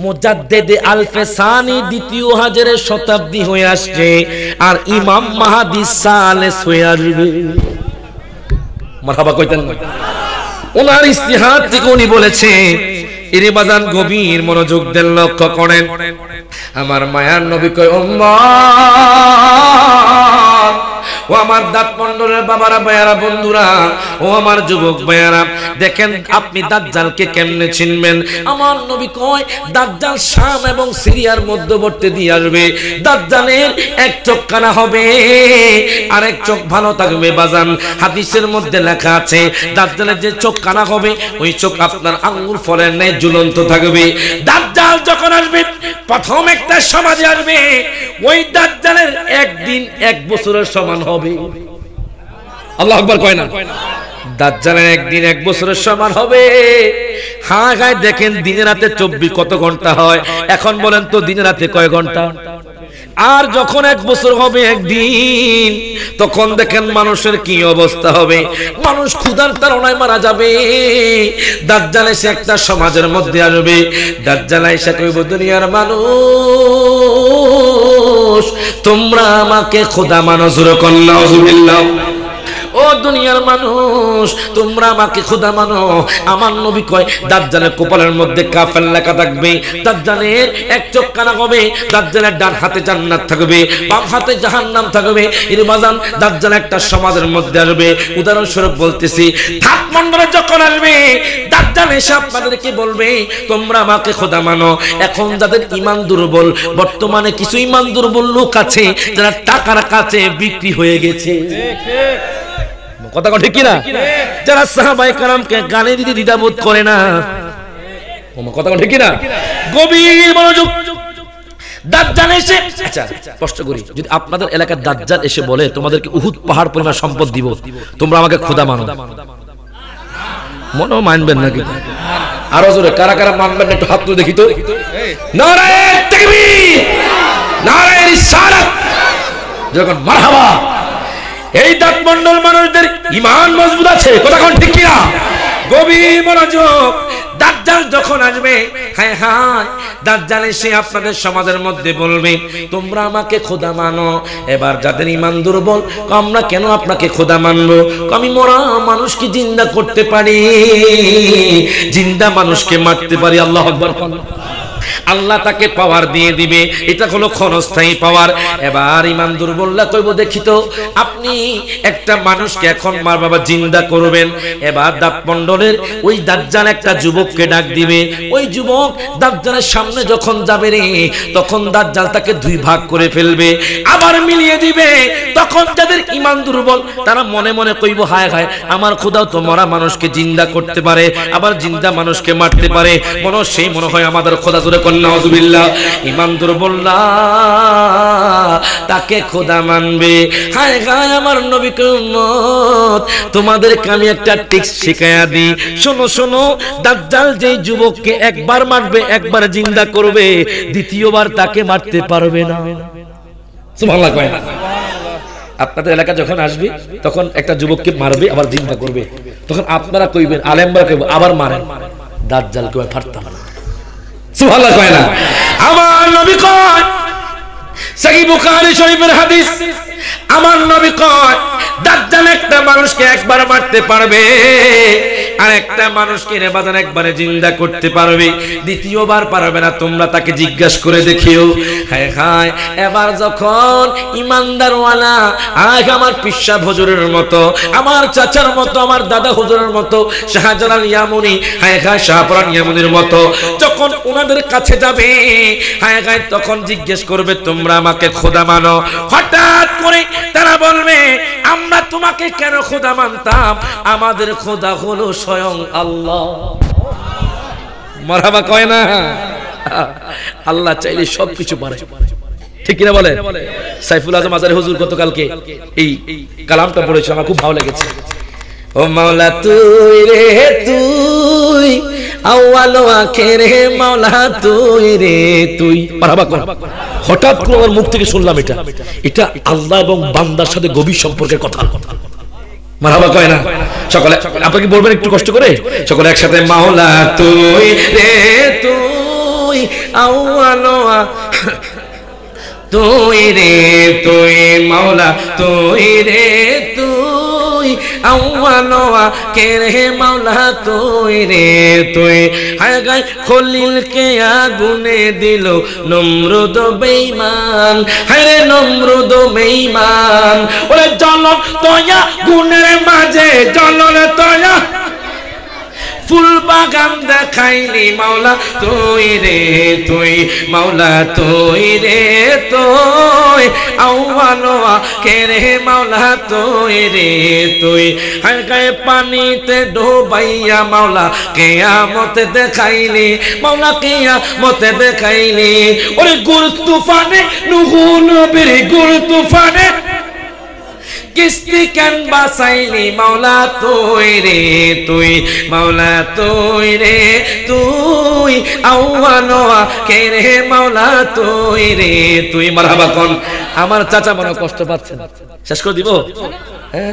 মুজাদ্দিদে আলফে সানি দ্বিতীয় হাজারের শতাব্দী হয়ে আসছে আর ইমাম মাহদী সালেস হয়ে আসবে। মারহাবা কইতেন না? ওনার ইস্তিহাদ থেকে উনি বলেছে। এরে বাজান গভীর মনোযোগ দেন, লক্ষ্য করেন। আমার মায়ার নবী কয়, উম্মত, ও আমার দাঁত মন্ডলের বাবারা, ভাইয়ারা, বন্ধুরা, ও আমার যুবক ভাইয়ারা, দেখেন আপনি দাজ্জালকে কেমনে চিনবেন? আমার নবী কয়, দাজ্জাল শাম এবং সিরিয়ার মধ্যবর্তী দিয়ে আসবে। দাজ্জালের এক চোখ কানা হবে আর এক চোখ ভালো থাকবে। বাজান হাদিসের মধ্যে লেখা আছে, দাজ্জালের যে চোখ কানা হবে ওই চোখ আপনার আঙ্গুর ফলের ন্যায় ঝুলন্ত থাকবে। দাজ্জাল যখন আসবে প্রথম একটা সমাজে আসবে, ওই দাজ্জালের একদিন এক বছরের সমান হবে। আল্লাহু আকবার কয় না? দাজ্জালের একদিন এক বছরের সমান হবে। হ্যাঁ গায় দেখেন দিনে রাতে 24 কত ঘন্টা হয়? এখন বলেন তো দিনে রাতে কয় ঘন্টা? আর যখন এক বছর হবে একদিন, তখন দেখেন মানুষের কি অবস্থা হবে। মানুষ ক্ষুধার তাড়নায় মারা যাবে। দাজ্জাল এসে একটা সমাজের মধ্যে আসবে। দাজ্জাল এসে কইব, দুনিয়ার মানুষ তোমরা আমাকে খোদা মানো, জোরে কোন নাউজুবিল্লাহ। ও দুনিয়ার মানুষ তোমরা আমাকে খোদা মানো। আমার নবী কয়, দাজ্জালের কপালের মধ্যে কাফের লেখা থাকবে, দাজ্জালের এক চোখ কানা হবে, দাজ্জালের ডান হাতে জান্নাত থাকবে, বাম হাতে জাহান্নাম থাকবে। এর বাজান দাজ্জাল একটা সমাজের মধ্যে আসবে। উদাহরণস্বরূপ বলতেছি, ধাত মণ্ডলে যখন আসবে দাজ্জাল এসে আপনাদেরকে বলবে, তোমরা আমাকে খোদা মানো। এখন যাদের ঈমান দুর্বল, বর্তমানে কিছু ঈমান দুর্বল লোক আছে যারা টাকার কাছে বিক্রি হয়ে গেছে। কথা ঠিক কিনা? যারা সাহাবায়ে কেরামকে গালি দিতে দ্বিধাবোধ করে না। কথা ঠিক কিনা? গভীর মনোযোগ। দাজ্জাল এসে, আচ্ছা প্রশ্ন করি, যদি আপনাদের এলাকার দাজ্জাল এসে বলে তোমাদেরকে উহুদ পাহাড় পরিমাণ সম্পদ দিব, তোমরা আমাকে খোদা মানো, মনে মানবেন নাকি? আরো জোরে কারা কারা মানবেন একটু হাত তুলে দেখি তো। নারায়ে তাকবীর, নারায়ে রিসালাত। যখন মারহাবা। এই দাঁতমন্ডল মানুষদের ঈমান মজবুত আছে, কথা কোন ঠিক কিনা? গভীর মনোযোগ। দাজ্জাল যখন আসবে, হায় হায়, দাজ্জাল এসে আপনাদের সমাজের মধ্যে বলবে তোমরা আমাকে খোদা মানো। এবার যাদের ঈমান দুর্বল, আমরা কেন আপনাকে খোদা মানবো? আমি মরা মানুষকে জিন্দা করতে পারি, জিন্দা মানুষকে মারতে পারি। আল্লাহু আকবার। আল্লাহ তাকে পাওয়ার দিয়ে দিবে, এটা হলো ক্ষণস্থায়ী পাওয়ার। এবার ঈমান দুর্বলরা কইব দেখি তো আপনি একটা মানুষকে এখন মার বাবা জিন্দা করবেন। এবার দাঁতমণ্ডলের ওই দাজ্জাল একটা যুবককে ডাক দিবে। ওই যুবক দাজ্জালের সামনে যখন যাবে রে, তখন দাজ্জাল তাকে দুই ভাগ করে ফেলবে, আবার মিলিয়ে দিবে। তখন যাদের ঈমান দুর্বল তারা মনে মনে কইব হায় হায়, আমার খোদাও তো মরা মানুষকে জিন্দা করতে পারে, আবার জিন্দা মানুষকে মারতে পারে, মনে হয় আমাদের খোদা। জোরে কন্যা নাউযুবিল্লাহ। ঈমান দুর্বলরা তাকে খোদা মানবে। হায় হায় আমার নবীকে উম্মত, তোমাদেরকে আমি একটা ট্রিক্স শিখায়া দিই, শোনো শোনো। দাজ্জাল যেই যুবককে একবার মারবে, একবার জিন্দা করবে, দ্বিতীয়বার তাকে মারতে পারবে না। সুবহানাল্লাহ কয় না? আপনাদের এলাকা যখন আসবে তখন একটা যুবককে মারবে, আবার জিন্দা করবে, তখন আপনারা কইবেন, আলেমরা কইবে আবার মারেন, দাজ্জালকে ফাড়তাম না। সুবহানাল্লাহ কয় না? আমার নবী কয়, সহিহ বুখারী শরীফের হাদিস, আমার নবী কয় দাজ্জাল একটা মানুষকে একবার মারতে পারবে, আর একটা মানুষকে রেবাদান একবারে জিন্দা করতে পারবে, দ্বিতীয়বার পারবে না। তোমরা তাকে জিজ্ঞাসা করে দেখিও। হায় হায়, এবার যখন ইমানদার ওয়ালা, আজ আমার পিসা হুজুরের মতো, আমার চাচার মতো, আমার দাদা হুজুরের মতো, শাহজালাল ইয়ামুনি, হায় হায় শাহপুরান ইয়ামুনির মতো যখন ওনাদের কাছে যাবে, হায় হায়, তখন জিজ্ঞেস করবে তোমরা আমাকে খোদা মানো। হঠাৎ করে তারা বলবে আমরা তোমাকে কেন খোদা মানতাম, আমাদের খোদা হলো স্বয়ং আল্লাহ। মারহাবা কয় না? আল্লাহ চাইলে সবকিছু পারে, ঠিক কিনা বলে? সাইফুল আজম আজারি হুজুর গতকালকে এই কালামটা পড়েছে, আমার খুব ভালো লেগেছে। ও মাওলা তুই রে তুই, আউয়াল ও আখির হে মাওলা তুই রে তুই। মারহাবা কর। হঠাৎ করে আমার মুখ থেকে শুনলাম এটা আল্লাহ এবং বান্দার সাথে গভীর সম্পর্কের কথা। মারহাবা কয় না? সকলে আপনাকে বলবেন একটু কষ্ট করে, সকলে একসাথে, মাওলা তুই রে তুই, আউয়াল ও তুই রে তুই, মাওলা তুই রে তুই, আউয়াল ও আখির হে মাওলা তুই রে তুই। হায় গায় খলিলকে আগুনে দিল নমরুদ বেঈমান, হায় রে নমরুদ বেঈমান। ওরে জ্বলন তয়া গুণের মাঝে জ্বলন তয়া ফুল বাগান দেখাইলি, মাওলা তুই রে তুই, মাওলা তুই রে তুই, আউয়াল ও আখির হে মাওলা তুই রে তুই। হায় গায়ে পানিতে ডুবাইয়া মাওলা কিয়ামতে দেখাইলি, মাওলা কিয়ামতে দেখাইলি। ওরে গুর তুফানে নূহ নবীর গুর তুফানে কিস্তি কেন বাসাইলি, মাওলা তুই রে তুই, মাওলা তুই রে তুই, আউয়াল ও আখির হে মাওলা তুই রে তুই। মারহাবা কোন? আমার চাচা মনে কষ্ট পাচ্ছেন, শেষ করে দিব? হ্যাঁ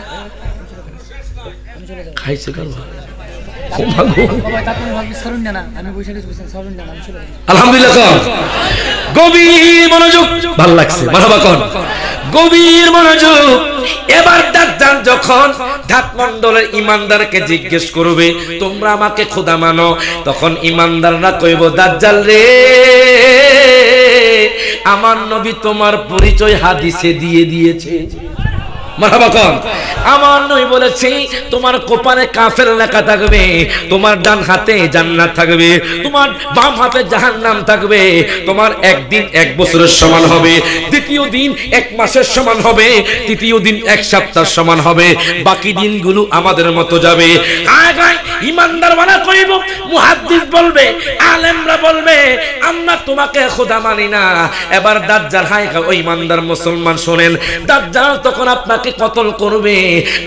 খাইছে কেন? আলহামদুলিল্লাহ। গভীর মনোযোগ, ভালো লাগছে। মারহাবা কোন? গভীর মনোযোগ। এবার দাজ্জাল যখন ধাতমণ্ডলের ঈমানদারকে জিজ্ঞেস করবে তোমরা আমাকে খোদা মানো, তখন ঈমানদাররা কইব দাজ্জাল রে, আমার নবী তোমার পরিচয় হাদিসে দিয়ে দিয়েছে। মারহাবা কোন? আমার নবী বলেছে তোমার কপালে কাফের লেখা থাকবে, তোমার ডান হাতে জান্নাত থাকবে, তোমার বাম হাতে জাহান্নাম থাকবে। তোমার একদিন এক বছরের সমান হবে, দ্বিতীয় দিন এক মাসের সমান হবে, তৃতীয় দিন এক সপ্তাহের সমান হবে, বাকি দিনগুলো আমাদের মতো যাবে। ঈমানদার ওয়ালা কইব, মুহাদ্দিস বলবে, আলেমরা বলবে আমরা তোমাকে খোদা মানি না। এবার দাজ্জাল, হায় ওই ঈমানদার মুসলমান শোনেন, দাজ্জাল তখন আপনাকে কতল করবে।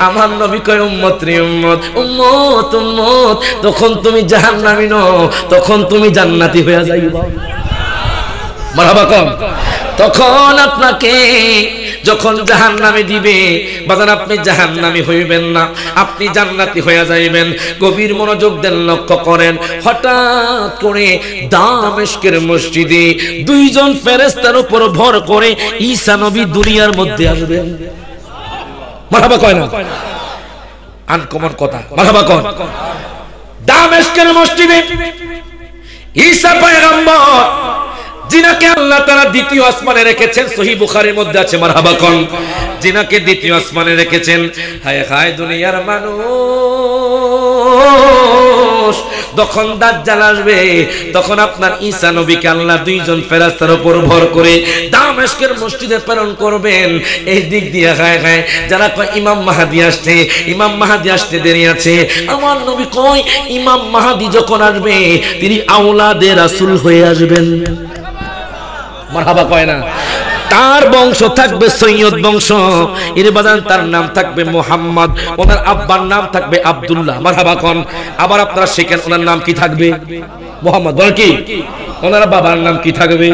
আমার নবী কয় উম্মত রে উম্মত, উম্মত উম্মত, তখন তুমি জাহান্নামী নও, তখন তুমি জান্নাতি হয়ে যাইবা। মারহাবা কোন? তখন আপনাকে যখন জাহান্নামে দিবে বাজান, আপনি জাহান্নামী হইবেন না, আপনি জান্নাতি হয়ে যাইবেন। গভীর মনোযোগ দেন, লক্ষ্য করেন। হঠাৎ করে দামেস্কের মসজিদে দুইজন ফেরেশতার উপর ভর করে ঈসা নবী দুনিয়ার মধ্যে আসবেন। মারহাবা কয় না? আনকমন কথা, মারহাবা কন। দামেস্কের মসজিদে ঈসা পয়গম্বর, যিনাকে আল্লাহ তাআলা দ্বিতীয় আসমানে রেখেছেন, সহিহ বুখারীর মধ্যে আছে, মারহাবা কোন, যিনাকে দ্বিতীয় আসমানে রেখেছেন। হায় হায় দুনিয়ার মানুষ, যখন দাজ্জাল আসবে তখন আপনার ঈসা নবীকে আল্লাহ দুইজন ফেরেশতার উপর ভর করে দামেস্কের মসজিদে প্রেরণ করবেন। এই দিক দিয়ে হায় হায় যারা কয় ইমাম মাহদী আসছে, ইমাম মাহদী আসতে দেরি আছে, আমার নবী কয় ইমাম মাহদী যখন আসবে তিনি আওলাদে রাসূল হয়ে আসবেন। মারহাবা কয় না? তার বংশ থাকবে সৈয়দ বংশ, এর বাজান তার নাম থাকবে মুহাম্মদ, ওনার আব্বার নাম থাকবে আব্দুল্লাহ। মারহাবা কোন? আবার আপনারা শিখেন ওনার নাম কি থাকবে? মুহাম্মদ। বল কি? ওনার বাবার নাম কি থাকবে?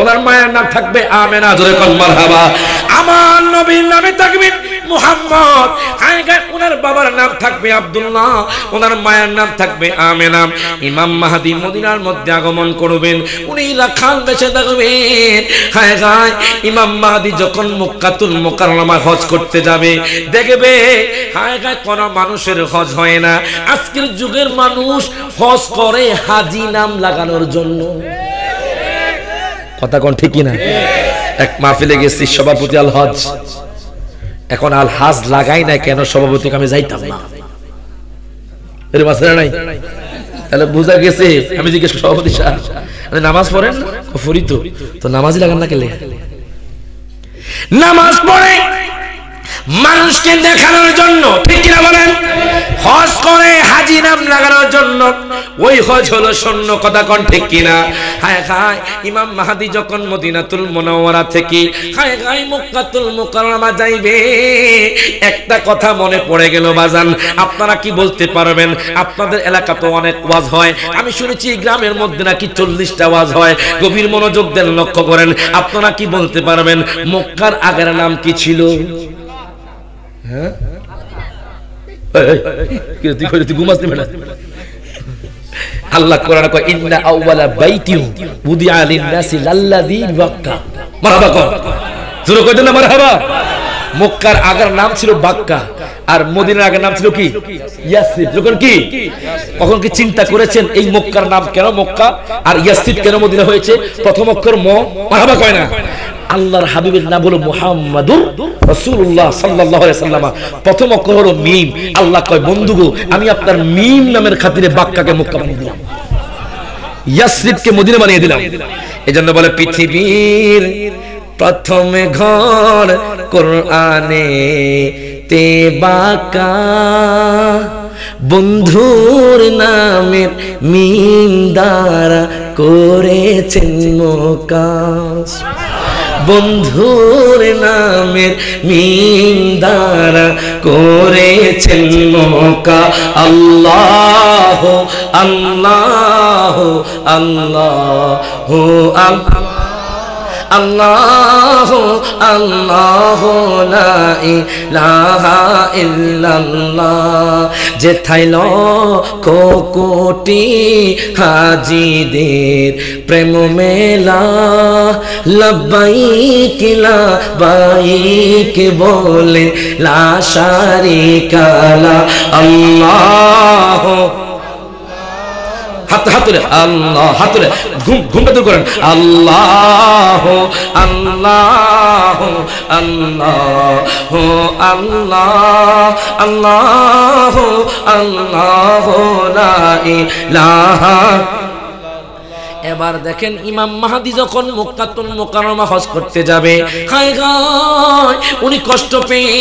ওনার মায়ের নাম থাকবে আমেনা। জোরে কোন মারহাবা। আমার নবীর নামে থাকবে মুহাম্মদ, ওনার বাবার নাম থাকবে আব্দুল্লাহ, ওনার মায়ের নাম থাকবে আমেনা। ইমাম মাহদী মদিনার মধ্যে আগমন করবেন, উনি রাখাল বেঁচে থাকবেন। হায় হায় ইমাম মাহদী যখন মক্কাতুল মুকাররমা হজ করতে যাবে দেখবে হায় হায় কোন মানুষের হজ হয় না। আজকের যুগের মানুষ হজ করে হাজি নাম লাগানোর জন্য। কথা কোন ঠিক কিনা? এক মাহফিলে গেছি, সভাপতি আল হজ, এখন আল হাজ লাগাই না কেন, সভাপতি আমি যাইতাম না, এর মাসলা নাই। তাহলে বুঝা গেছে, আমি জিজ্ঞেস সভাপতি সাহেব নামাজ পড়েন? পড়ি তো নামাজই লাগান না কেলে? নামাজ পড়ে মানুষকে দেখানোর জন্য, ঠিক কিনা বলেন? হজ করে হাজি নাম লাগানোর জন্য, ওই হজ হলো শূন্য। কথা কোন ঠিক কিনা? হায় হায় ইমাম মাহদী যখন মদিনাতুল মুনাওয়ারা থেকে হায় হায় মক্কাতুল মুকাররমা যাইবে, একটা কথা মনে পড়ে গেল বাজান, আপনারা কি বলতে পারবেন? আপনাদের এলাকা তো অনেক ওয়াজ হয়, আমি শুনেছি গ্রামের মধ্যে নাকি 40টা ওয়াজ হয়। গভীর মনোযোগ দেন, লক্ষ্য করেন। আপনারা কি বলতে পারবেন মক্কার আগের নাম কি ছিল? হ্যাঁ, আল্লাহ কোরআনে কয় ইন্না আউওয়ালা বাইতিন বুদিআ লিন-নাসি লাল্লাযী বাক্কা। মারহাবা কর, জোরে কই দেন না মারহাবা। মক্কার আগের নাম ছিল বাক্কা, আর মদিনার আগের নাম ছিল কি? ইয়াসরিব। যখন কি কখন কি চিন্তা করেছেন এই মক্কার নাম কেন মক্কা আর ইয়াসরিব কেন মদিনা হয়েছে? প্রথম অক্ষর ম, মারহাবা কয় না? আল্লাহর হাবিবের নাম হলো মুহাম্মাদুর রাসূলুল্লাহ সাল্লাল্লাহু আলাইহি ওয়াসাল্লাম, প্রথম অক্ষর হলো মিম। আল্লাহ কয় বন্ধুগো আমি আপনার মিম নামের খাতিরে বাক্কাকে মক্কা বানিয়ে দিলাম, ইয়াসরিবকে মদিনা বানিয়ে দিলাম। এজন্য বলে পৃথিবীর প্রথম ঘর কোরআনে তে বাক্কা, বন্ধুর নামের মিম দ্বারা করেছেন মক্কা। বন্ধুর নামের মিম দ্বারা করেছেন মক্কা। আল্লাহ আল্লাহ আল্লাহ আল্লাহ আল্লাহ লা ইলাহা ইল্লাল্লাহ। যেথায় লক্ষ কোটি হাজিদের প্রেম মেলা, লাব্বাইক লাব্বাইক বলে লা শারিকা লা। আল্লাহ হাতুরে আল্লাহ, হাতুরে ঘুমটা দূর করেন। আল্লাহ আল্লাহ আল্লাহ আল্লাহ আল্লাহ আল্লাহ লা ইলাহা। এবার দেখেন ইমাম মাহদী যখন মক্কাতুল মুকাররমা হজ করতে যাবে, হায় হায় উনি কষ্ট পেয়ে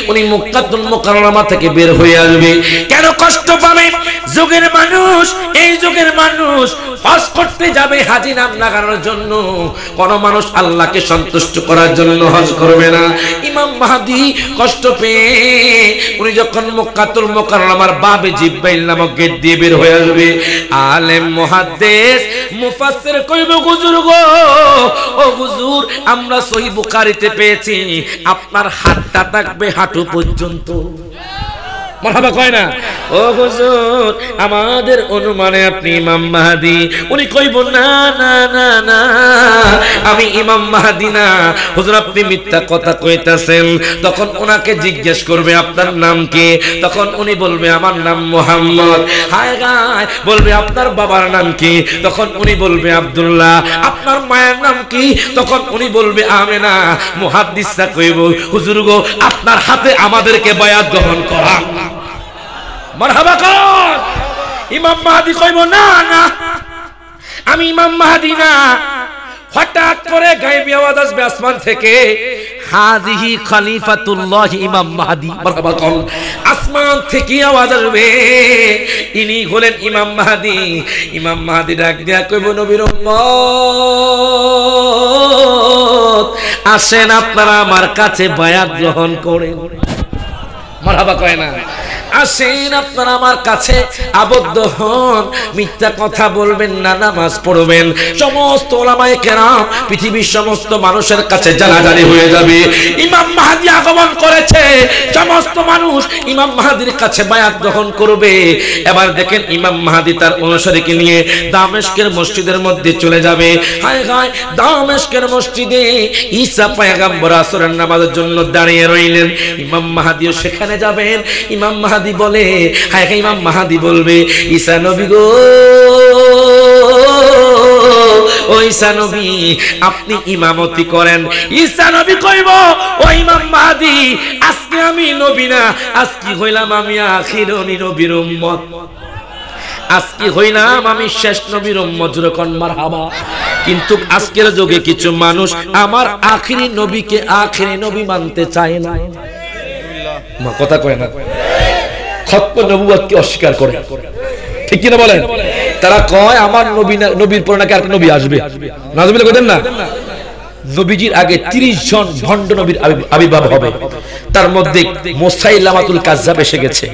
উনি মক্কাতুল মুকাররমা থেকে বের হয়ে আসবে। কেন কষ্ট পাবে? যুগের মানুষ, এই যুগের মানুষ হজ করতে যাবে হাজি নাম লাগানোর জন্য, কোন মানুষ আল্লাহকে সন্তুষ্ট করার জন্য হজ করবে না। ইমাম মাহদী কষ্ট পেয়ে উনি যখন মক্কাতুল মুকাররমার বাবে জিব্রাইল নামক গেট দিয়ে বের হয়ে আসবে, আলেম মুহাদ্দিস মুফাসসির কইব, হুজুর গো, ও হুজুর, আমরা সহিহ বুখারীতে পেয়েছি আপনার হাতটা থাকবে হাঁটু পর্যন্ত। মারহাবা কয় না? ও হুজুর, আমাদের অনুমানে আপনি ইমাম মাহদী। উনি কইব, না না না না, আমি ইমাম মাহদী না। হুজুর, আপনি মিথ্যা কথা কইতাছেন। তখন ওনাকে জিজ্ঞেস করবে আপনার নাম কি? তখন উনি বলবে আমার নাম মুহাম্মদ। হায় গায় বলবে আপনার বাবার নাম কি? তখন উনি বলবে আব্দুল্লাহ। আপনার মায়ের নাম কি? তখন উনি বলবে আমেনা। মুহাদ্দিসরা কইব, হুজুর গো, আপনার হাতে আমাদেরকে বায়াত গ্রহণ করা। মারহাবা কর। ইমাম মাহদী কইব, না না, আমি ইমাম মাহদী না। হঠাৎ করে গায়েবী আওয়াজ আসবে আসমান থেকে, হাযিহি খলিফাতুল্লাহ ইমাম মাহদী। মারহাবা কর। আসমান থেকে আওয়াজ আসবে, ইনি হলেন ইমাম মাহদী। ইমাম মাহদী ডাক দিয়া কইব, নবীর উম্মত, আসেন আপনারা আমার কাছে বায়াত গ্রহণ করেন। মারহাবা কয় না? আসেন আপনারা আমার কাছে আবদ্ধ হন, মিথ্যা কথা বলবেন না, নামাজ পড়বেন। সমস্ত উলামায়ে কেরাম, পৃথিবীর সমস্ত মানুষের কাছে জানাজানি হয়ে যাবে ইমাম মাহদী আগমন করেছে। সমস্ত মানুষ ইমাম মাহদীর কাছে বায়াত গ্রহণ করবে। এবার দেখেন ইমাম মাহদী তার অনুসারীকে নিয়ে দামেস্কের মসজিদের মধ্যে চলে যাবে। হায় হায়, দামেস্কের মসজিদে ঈসা পয়গম্বর আসরের নামাজের জন্য দাঁড়িয়ে রইলেন। ইমাম মাহদীও সেখানে যাবেন। ইমাম মাহদী বলে, হায় হায়, ইমাম মাহদী বলবে, ঈসা নবী গো, ও ঈসা নবী, আপনি ইমামতি করেন। ঈসা নবী কইব, ও ইমাম মাহদী, আজকে আমি নবী না, আজকে হইলাম আমি আখির নবীর উম্মত। আজকে হইলাম আমি শেষ নবীর উম্মত। যখন মারহাবা। কিন্তু আজকের যুগে কিছু মানুষ আমার আখিরি নবীকে আখিরি নবী মানতে চায় না। কথা কয় না? খতম নবুয়তকে অস্বীকার করে, ঠিক কি না বলেন? তারা কয় আমার নবী, নবীর পরে নাকি আর নবী আসবে। নাউজুবিল্লাহ কইতেন না? নবীজির আগে 30 জন ভণ্ড নবীর আবির্ভাব হবে। তার মধ্যে মুসাইলামাতুল কাজ্জাব এসে গেছে।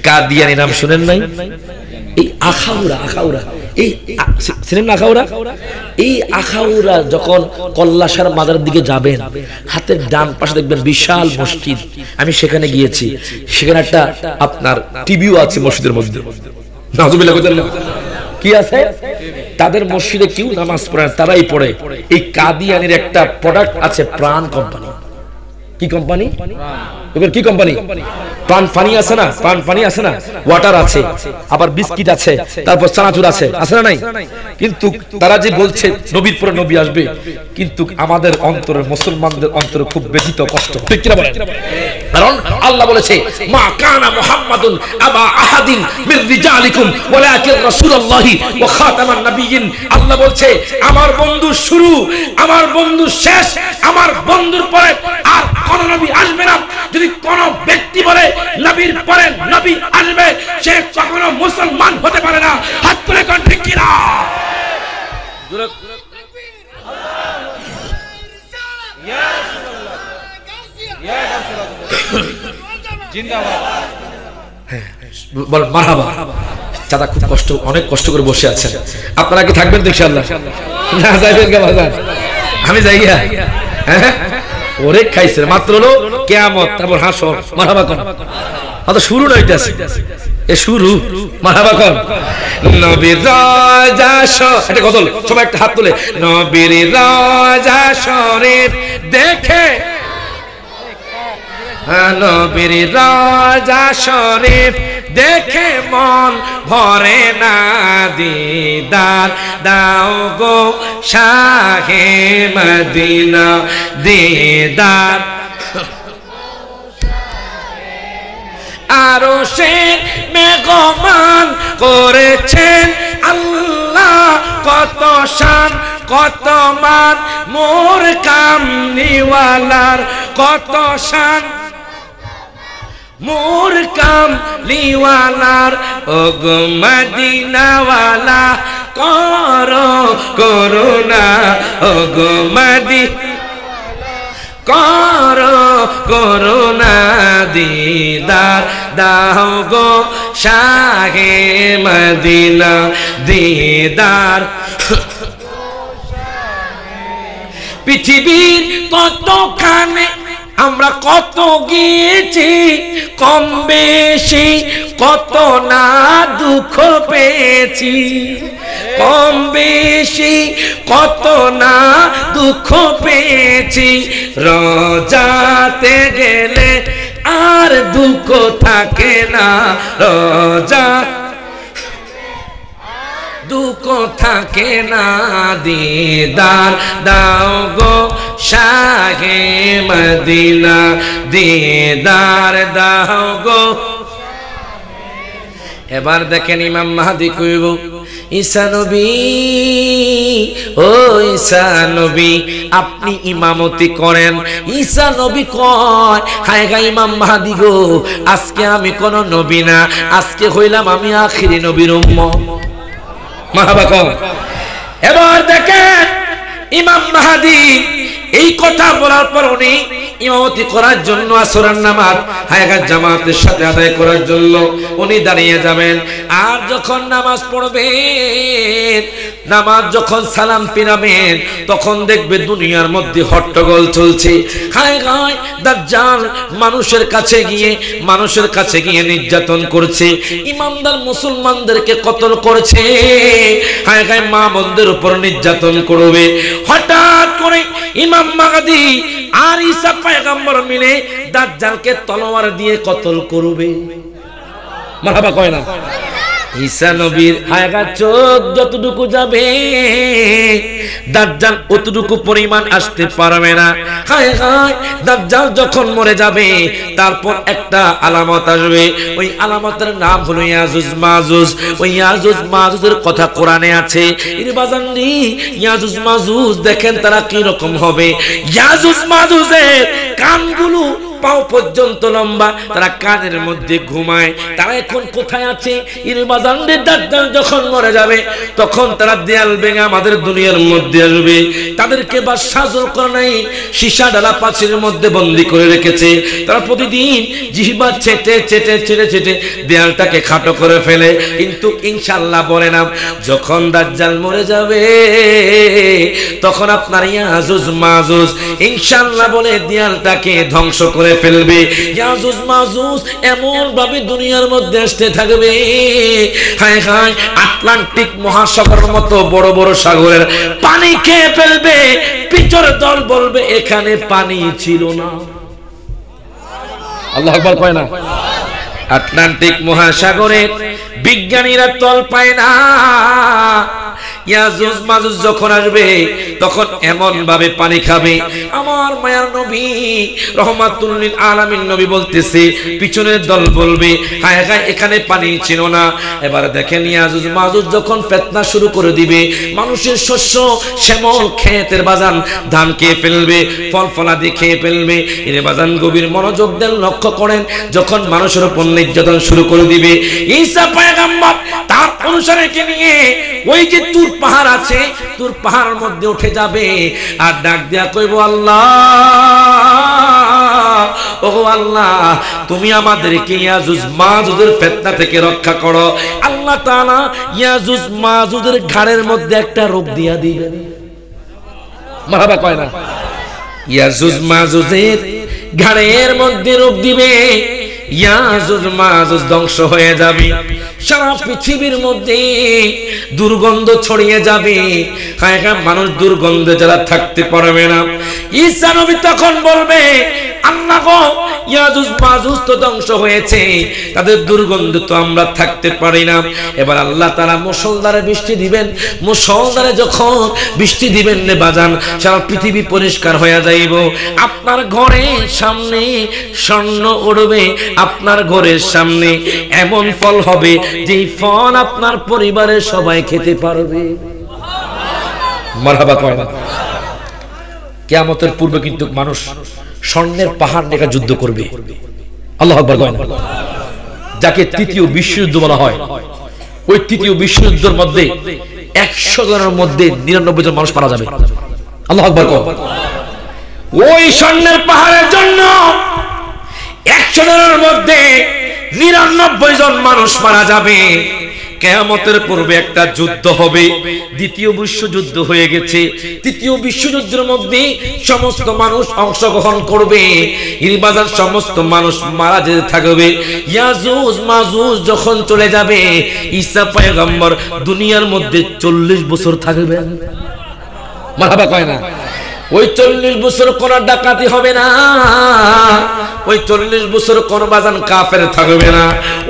কাদিয়ানী নাম শুনেন নাই? এই আখাউরা, এই ছিলেন না আখাউরা? এই আখাউরা যখন কল্লাসার মাজারের দিকে যাবেন, হাতের ডান পাশে দেখবেন বিশাল মসজিদ। আমি সেখানে গিয়েছি, সেখানে একটা আপনার টিভিও আছে মসজিদের মধ্যে। নাউজুবিল্লাহ কইতেন না? কি আছে? তাদের মসজিদে কেউ নামাজ পড়ে না, তারাই পড়ে। এই কাদিয়ানির একটা প্রোডাক্ট আছে, প্রাণ কোম্পানি। কি কোম্পানি? কি কোম্পানি? প্রাণ পানি আছে না? প্রাণ পানি আছে না? ওয়াটার আছে, আবার বিস্কিট আছে, তারপর চানাচুর আছে, আছে না নাই? কিন্তু তারা যে বলছে নবীর পরে নবী আসবে, কিন্তু আমাদের অন্তরে, মুসলমানদের অন্তরে খুব ব্যথিত, কষ্ট। ঠিক কিনা বলেন? কারণ আল্লাহ বলেছে, মা কানা মুহাম্মাদুন আবা আহাদিন মির রিজালিকুম ওয়ালাকিন রাসূলুল্লাহি ওয়া খাতামান নাবিয়্যিন। আল্লাহ বলছে, আমার বন্ধু শুরু, আমার বন্ধু শেষ, আমার বন্ধুর পরে আর কোন নবী আসবে না। যদি কোন ব্যক্তি বলে নবীর পরে নবী আসবে, সে কখনো মুসলমান হতে পারে না। হাত তুলে কোন ঠিক কি না? বল মারহাবা। চাচা খুব কষ্ট, অনেক কষ্ট করে বসে আছেন। আপনারা কি থাকবেন তো ইনশাআল্লাহ? না যাইবেন কে বাজার? আমি যাই। হ্যাঁ, ওরে খাইছে মাত্র হলো কিয়ামত, তারপর হাসর। মারহাবা কোন? তো শুরু হইতাছে, এ শুরু। মারহাবা কোন? নবীর রাজা শরীফ, এটা গজল, সবাই একটা হাত তুলে। নবীর রাজা শরীফ দেখে, নবীর রাজা শরীফ দেখে মন ভরে না, দিদার দাও গো শাহে মদিনা, দিদার। আরশের মেঘমান করেছেন আল্লাহ, কত শান কত মান মোর কামনিওয়ালার, কত শান মোর কামলিওয়ালার ওগো মদিনাওয়ালা করো করুণা ওগো করো করুণা দিদার দাও গো শাহে মদিনা দিদার। পৃথিবীর কতখানে আমরা কত গিয়েছি কম বেশি, কত না দুঃখ পেয়েছি কম বেশি, কত না দুঃখ পেয়েছি। রোজাতে গেলে আর দুঃখ থাকে না, রোজা দুঃখ থাকে না। দিদার দাও গো শাহে মদিনা দিদার দাও গো। এবার দেখেন ইমাম মাহদী কইব ঈসা নবী, ও ঈসা নবী আপনি ইমামতি করেন। ঈসা নবী কয় হায় গা ইমাম মাহদী গো, আজকে আমি কোন নবী না, আজকে হইলাম আমি আখিরি নবীর উম্মত। মারহাবা কও। এবার দেখেন ইমাম মাহদী এই কথা বলার পর উনি ইমামতি করার জন্য আসরের নামাজ হায়গা জামাতের সাথে আদায় করার জন্য উনি দাঁড়িয়ে যাবেন। আর যখন নামাজ পড়বেন, নামাজ যখন সালাম ফিরাবেন, তখন দেখবে দুনিয়ার মধ্যে হট্টগোল চলছে। হায় হায় দাজ্জাল মানুষের কাছে গিয়ে নির্যাতন করছে, ইমানদার মুসলমানদেরকে কতল করছে, হায় হায় মা বোনদের উপর নির্যাতন করবে। হঠাৎ করে ইমাম মাহদী আর ঈসা পয়গম্বর মিলে দাজ্জালকে তলোয়ার দিয়ে কতল করবে। মারহাবা কয় না। ঈসা নবীর হায়গা চোখ যতটুকু যাবে দাজ্জাল অতটুকু পরিমাণ আসতে পারবে না। হায় হায় দাজ্জাল যখন মরে যাবে তারপর একটা আলামত আসবে, ওই আলামতের নাম হলো ইয়াজুজ মাজুজ। ওই ইয়াজুজ মাজুজের কথা কোরআনে আছে। এর বাজানদি ইয়াজুজ মাজুজ দেখেন তারা কি রকম হবে। ইয়াজুজ মাজুজের কানগুলো পাও পর্যন্ত লম্বা, তারা কানের মধ্যে ঘুমায়। তারা এখন কোথায় আছে? দাজ্জাল যখন মরে যাবে তখন তারা দেয়াল ভেঙে আমাদের দুনিয়ার মধ্যে আসবে। তাদেরকে বা সাজল করে নাই, সীসা ডালা পাঁচিলের মধ্যে বন্দী করে রেখেছে। তারা প্রতিদিন জিহ্বা ছেটে ছেটে ছেটে ছেটে দেয়ালটাকে খাটো করে ফেলে। কিন্তু ইনশাআল্লাহ বলে না, যখন দাজ্জাল মরে যাবে তখন আপনার ইয়াজুজ মাজুজ ইনশাআল্লাহ বলে দেয়ালটাকে ধ্বংস করে ফেলবে। ইয়াজুজ মাজুজ এমন ভাবে দুনিয়ার মধ্যে আসতে থাকবে, হায় হায় আটলান্টিক মহাসাগরের মতো বড় বড় সাগরের পানি খেয়ে ফেলবে। পিছর দল বলবে এখানে পানি ছিল না। আল্লাহু আকবার কয় না। আটলান্টিক মহাসাগরে বিজ্ঞানীরা তল পায় না। ইয়াজুজ মাজুজ যখন আসবে তখন এমন ভাবে পানি খাবে, আমার মায়ার নবী রহমাতুল লিল আলামিন নবী বলতেছে পিছনের দল বলবে হায় হায় এখানে পানি ছিল না। এবার দেখেন ইয়াজুজ মাজুজ যখন ফিতনা শুরু করে দিবে, মানুষের শস্য শ্যামল ক্ষেতের বাজান ধান খেয়ে ফেলবে, ফল ফলাদি খেয়ে ফেলবে। এর বাজান গভীর মনোযোগ দেন, লক্ষ্য করেন যখন মানুষের উপর নির্যাতন শুরু করে দিবে, ঈসা পয়গম্বর তার অনুসারীকে নিয়ে ওই যে তুর পাহাড় আছে, তুর পাহাড়ের মধ্যে উঠে যাবে আর ডাক দিয়া কইব আল্লাহ, ও আল্লাহ তুমি আমাদেরকে ইয়াজুজ মাজুজের ফিতনা থেকে রক্ষা করো। আল্লাহ তাআলা ইয়াজুজ মাজুজের ঘাড়ের মধ্যে একটা রোগ দিয়া দিবেন। মারহাবা কয় না। ইয়াজুজ মাজুজের ঘাড়ের মধ্যে রোগ দিবে, ইয়াজুজ মাজুজ ধ্বংস হয়ে যাবে। সারা পৃথিবীর মধ্যে দুর্গন্ধ ছড়িয়ে যাবে, হায় হায় মানুষ দুর্গন্ধে যারা থাকতে পারবে না। ঈসা নবী তখন বলবে আল্লাহ গো ইয়াজুজ মাজুজ তো ধ্বংস হয়েছে, তাদের দুর্গন্ধ তো আমরা থাকতে পারি না। এবার আল্লাহ তাআলা মুষলধারে বৃষ্টি দিবেন। মুষলধারে যখন বৃষ্টি দিবেন রে বাজান, সারা পৃথিবী পরিষ্কার হয়ে যাইব। আপনার ঘরের সামনে স্বর্ণ উড়বে, আপনার ঘরের সামনে এমন ফল হবে যেই ফল আপনার পরিবারের সবাই খেতে পারবে। মারহাবা কয় না। কিয়ামতের পূর্বে কিন্তু মানুষ স্বর্ণের পাহাড় নিয়ে যুদ্ধ করবে। আল্লাহু আকবার কয় না? যাকে তৃতীয় বিশ্বযুদ্ধ বলা হয়, ওই তৃতীয় বিশ্বযুদ্ধের মধ্যে 100 জনের মধ্যে 99 জন মানুষ মারা যাবে। আল্লাহু আকবার কয়। ওই স্বর্ণের পাহাড়ের জন্য 100 জনের মধ্যে 99 জন মানুষ মারা যাবে। কিয়ামতের পূর্বে একটা যুদ্ধ হবে, দ্বিতীয় বিশ্বযুদ্ধ হয়ে গেছে। তৃতীয় বিশ্বযুদ্ধের মধ্যে সমস্ত মানুষ অংশগ্রহণ করবে, এর বাজার সমস্ত মানুষ মারা যেতে থাকবে। ইয়াজুজ মাজুজ যখন চলে যাবে, ঈসা পয়গম্বর দুনিয়ার মধ্যে 40 বছর থাকবেন। মারহাবা কয় না? ওই 40 বছর কোন ডাকাতি হবে না, ওই 40 বছর কোন বাজান কাফের থাকবে না,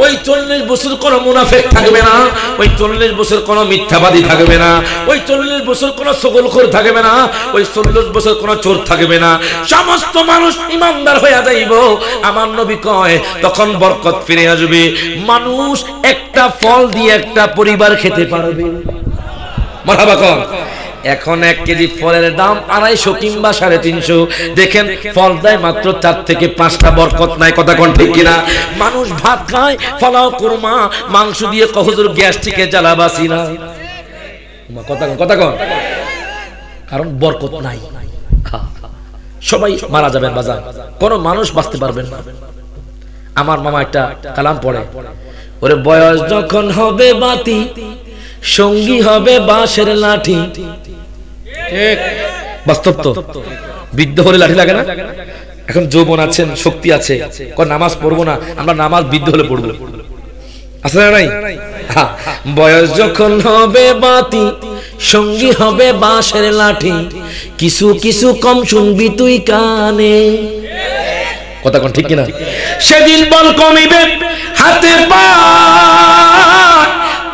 ওই 40 বছর কোন মুনাফিক থাকবে না, ওই 40 বছর কোন মিথ্যাবাদী থাকবে না, ওই 40 বছর কোন ছগলখোর থাকবে না, ওই 40 বছর কোন চোর থাকবে না। সমস্ত মানুষ ইমানদার হয়ে যাইব। আমার নবী কয় তখন বরকত ফিরে আসবে। মানুষ একটা ফল দিয়ে একটা পরিবার খেতে পারবে। মারহাবা কর। এখন 1 কেজি ফলের দাম 250 কিংবা 350। দেখেন ফল দেয় মাত্র 4 থেকে 5টা, বরকত নাই। কথা কোন ঠিক কিনা? মানুষ ভাত খায়, ফলাও কুরমা মাংস দিয়ে হুজুর গ্যাস্ট্রিকে জ্বালাবাসি না। কথা কোন? কারণ বরকত নাই। সবাই মারা যাবেন বাজার, কোন মানুষ বাঁচতে পারবেন না। আমার মামা একটা কালাম পড়ে, ওরে বয়স যখন হবে বাতি, সঙ্গী হবে বাঁশের লাঠি। ঠিক বাস্তব তো। বৃদ্ধ হলে লাঠি লাগে না? এখন যৌবন আছেন, শক্তি আছে, কোন নামাজ পড়বো না, আমরা নামাজ বৃদ্ধ হলে পড়বো। আছে না নাই? বয়স যখন হবে বাতি, সঙ্গী হবে বাঁশের লাঠি, কিছু কিছু কম শুনবি তুই কানে। কথা কোন ঠিক কিনা? সেদিন বল কমিবে হাতে পা,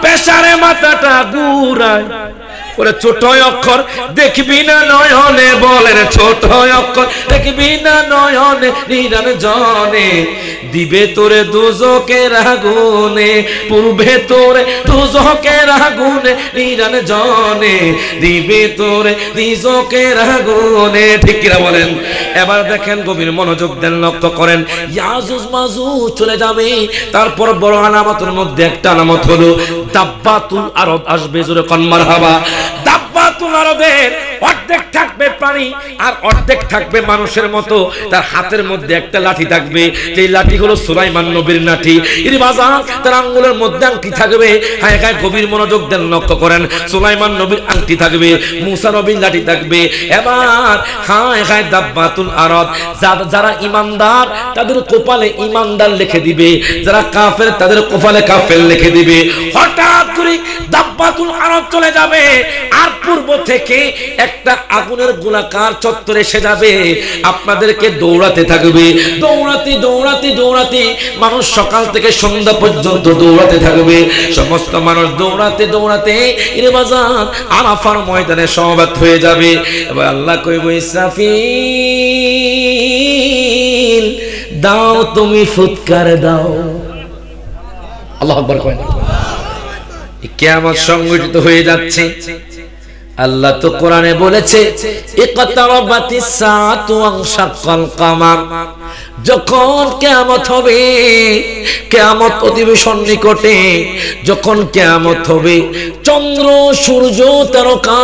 পেশারে মাথাটা ঘুরায়। ওরে ছোট অক্ষর দেখবি না নয়নে, বলেন ছোট অক্ষর দেখবি না নয়নে, নিরান জনে দিবে তোরে দুজকের আগুনে, পূর্বে তোরে দুজকের আগুনে, নিরান জনে দিবে তোরে দুজকের আগুনে। ঠিক কিনা বলেন? এবার দেখেন, গভীর মনোযোগ দেন, লক্ষ্য করেন। ইয়াজুজ মাজুজ চলে যাবে। তারপর বড় আলামতের মধ্যে একটা আলামত হলো দাব্বাতুল আরদ আসবে। জোরে কোন মারহাবা। দাব্বাতুল আরদের অর্ধেক থাকবে প্রাণী আর অর্ধেক থাকবে মানুষের মতো। তার হাতের মধ্যে একটা লাঠি থাকবে, যেই লাঠি হলো সুলাইমান নবীর লাঠি। এর বাজার তার আঙ্গুলের মধ্যে আংটি থাকবে। হ্যাঁ হ্যাঁ, গভীর মনোযোগ দেন, লক্ষ্য করেন। সুলাইমান নবীর আংটি থাকবে, মুসা নবীর লাঠি থাকবে। এবার হ্যাঁ হ্যাঁ, দাব্বাতুল আরদ, যারা ইমানদার তাদের কপালে ইমানদার লিখে দিবে, যারা কাফের তাদের কপালে কাফের লিখে দিবে। হঠাৎ করে দাব্বাতুল আরদ চলে যাবে, আর পূর্ব থেকে একটা আগুনের গোলাকার চত্বর এসে যাবে, আপনাদেরকে দৌড়াতে থাকবে। দৌড়াতে দৌড়াতে দৌড়াতে মানুষ সকাল থেকে সন্ধ্যা পর্যন্ত দৌড়াতে থাকবে। সমস্ত মানুষ দৌড়াতে দৌড়াতে এর বাজার আরাফার ময়দানে সমবেত হয়ে যাবে। এবার আল্লাহ কইবে, ইসরাফিল দাও তুমি ফুৎকার দাও। আল্লাহু আকবার কয় না? কিয়ামত সংঘটিত হয়ে যাচ্ছে। আল্লাহ তো কোরআনে বলেছে, ইকতারাবাতিস সাআতু ওয়ানশাক্কাল কামার। যখন কিয়ামত হবে, কিয়ামত অধিবেশন নিকটে, যখন কিয়ামত হবে, চন্দ্র সূর্য তারকা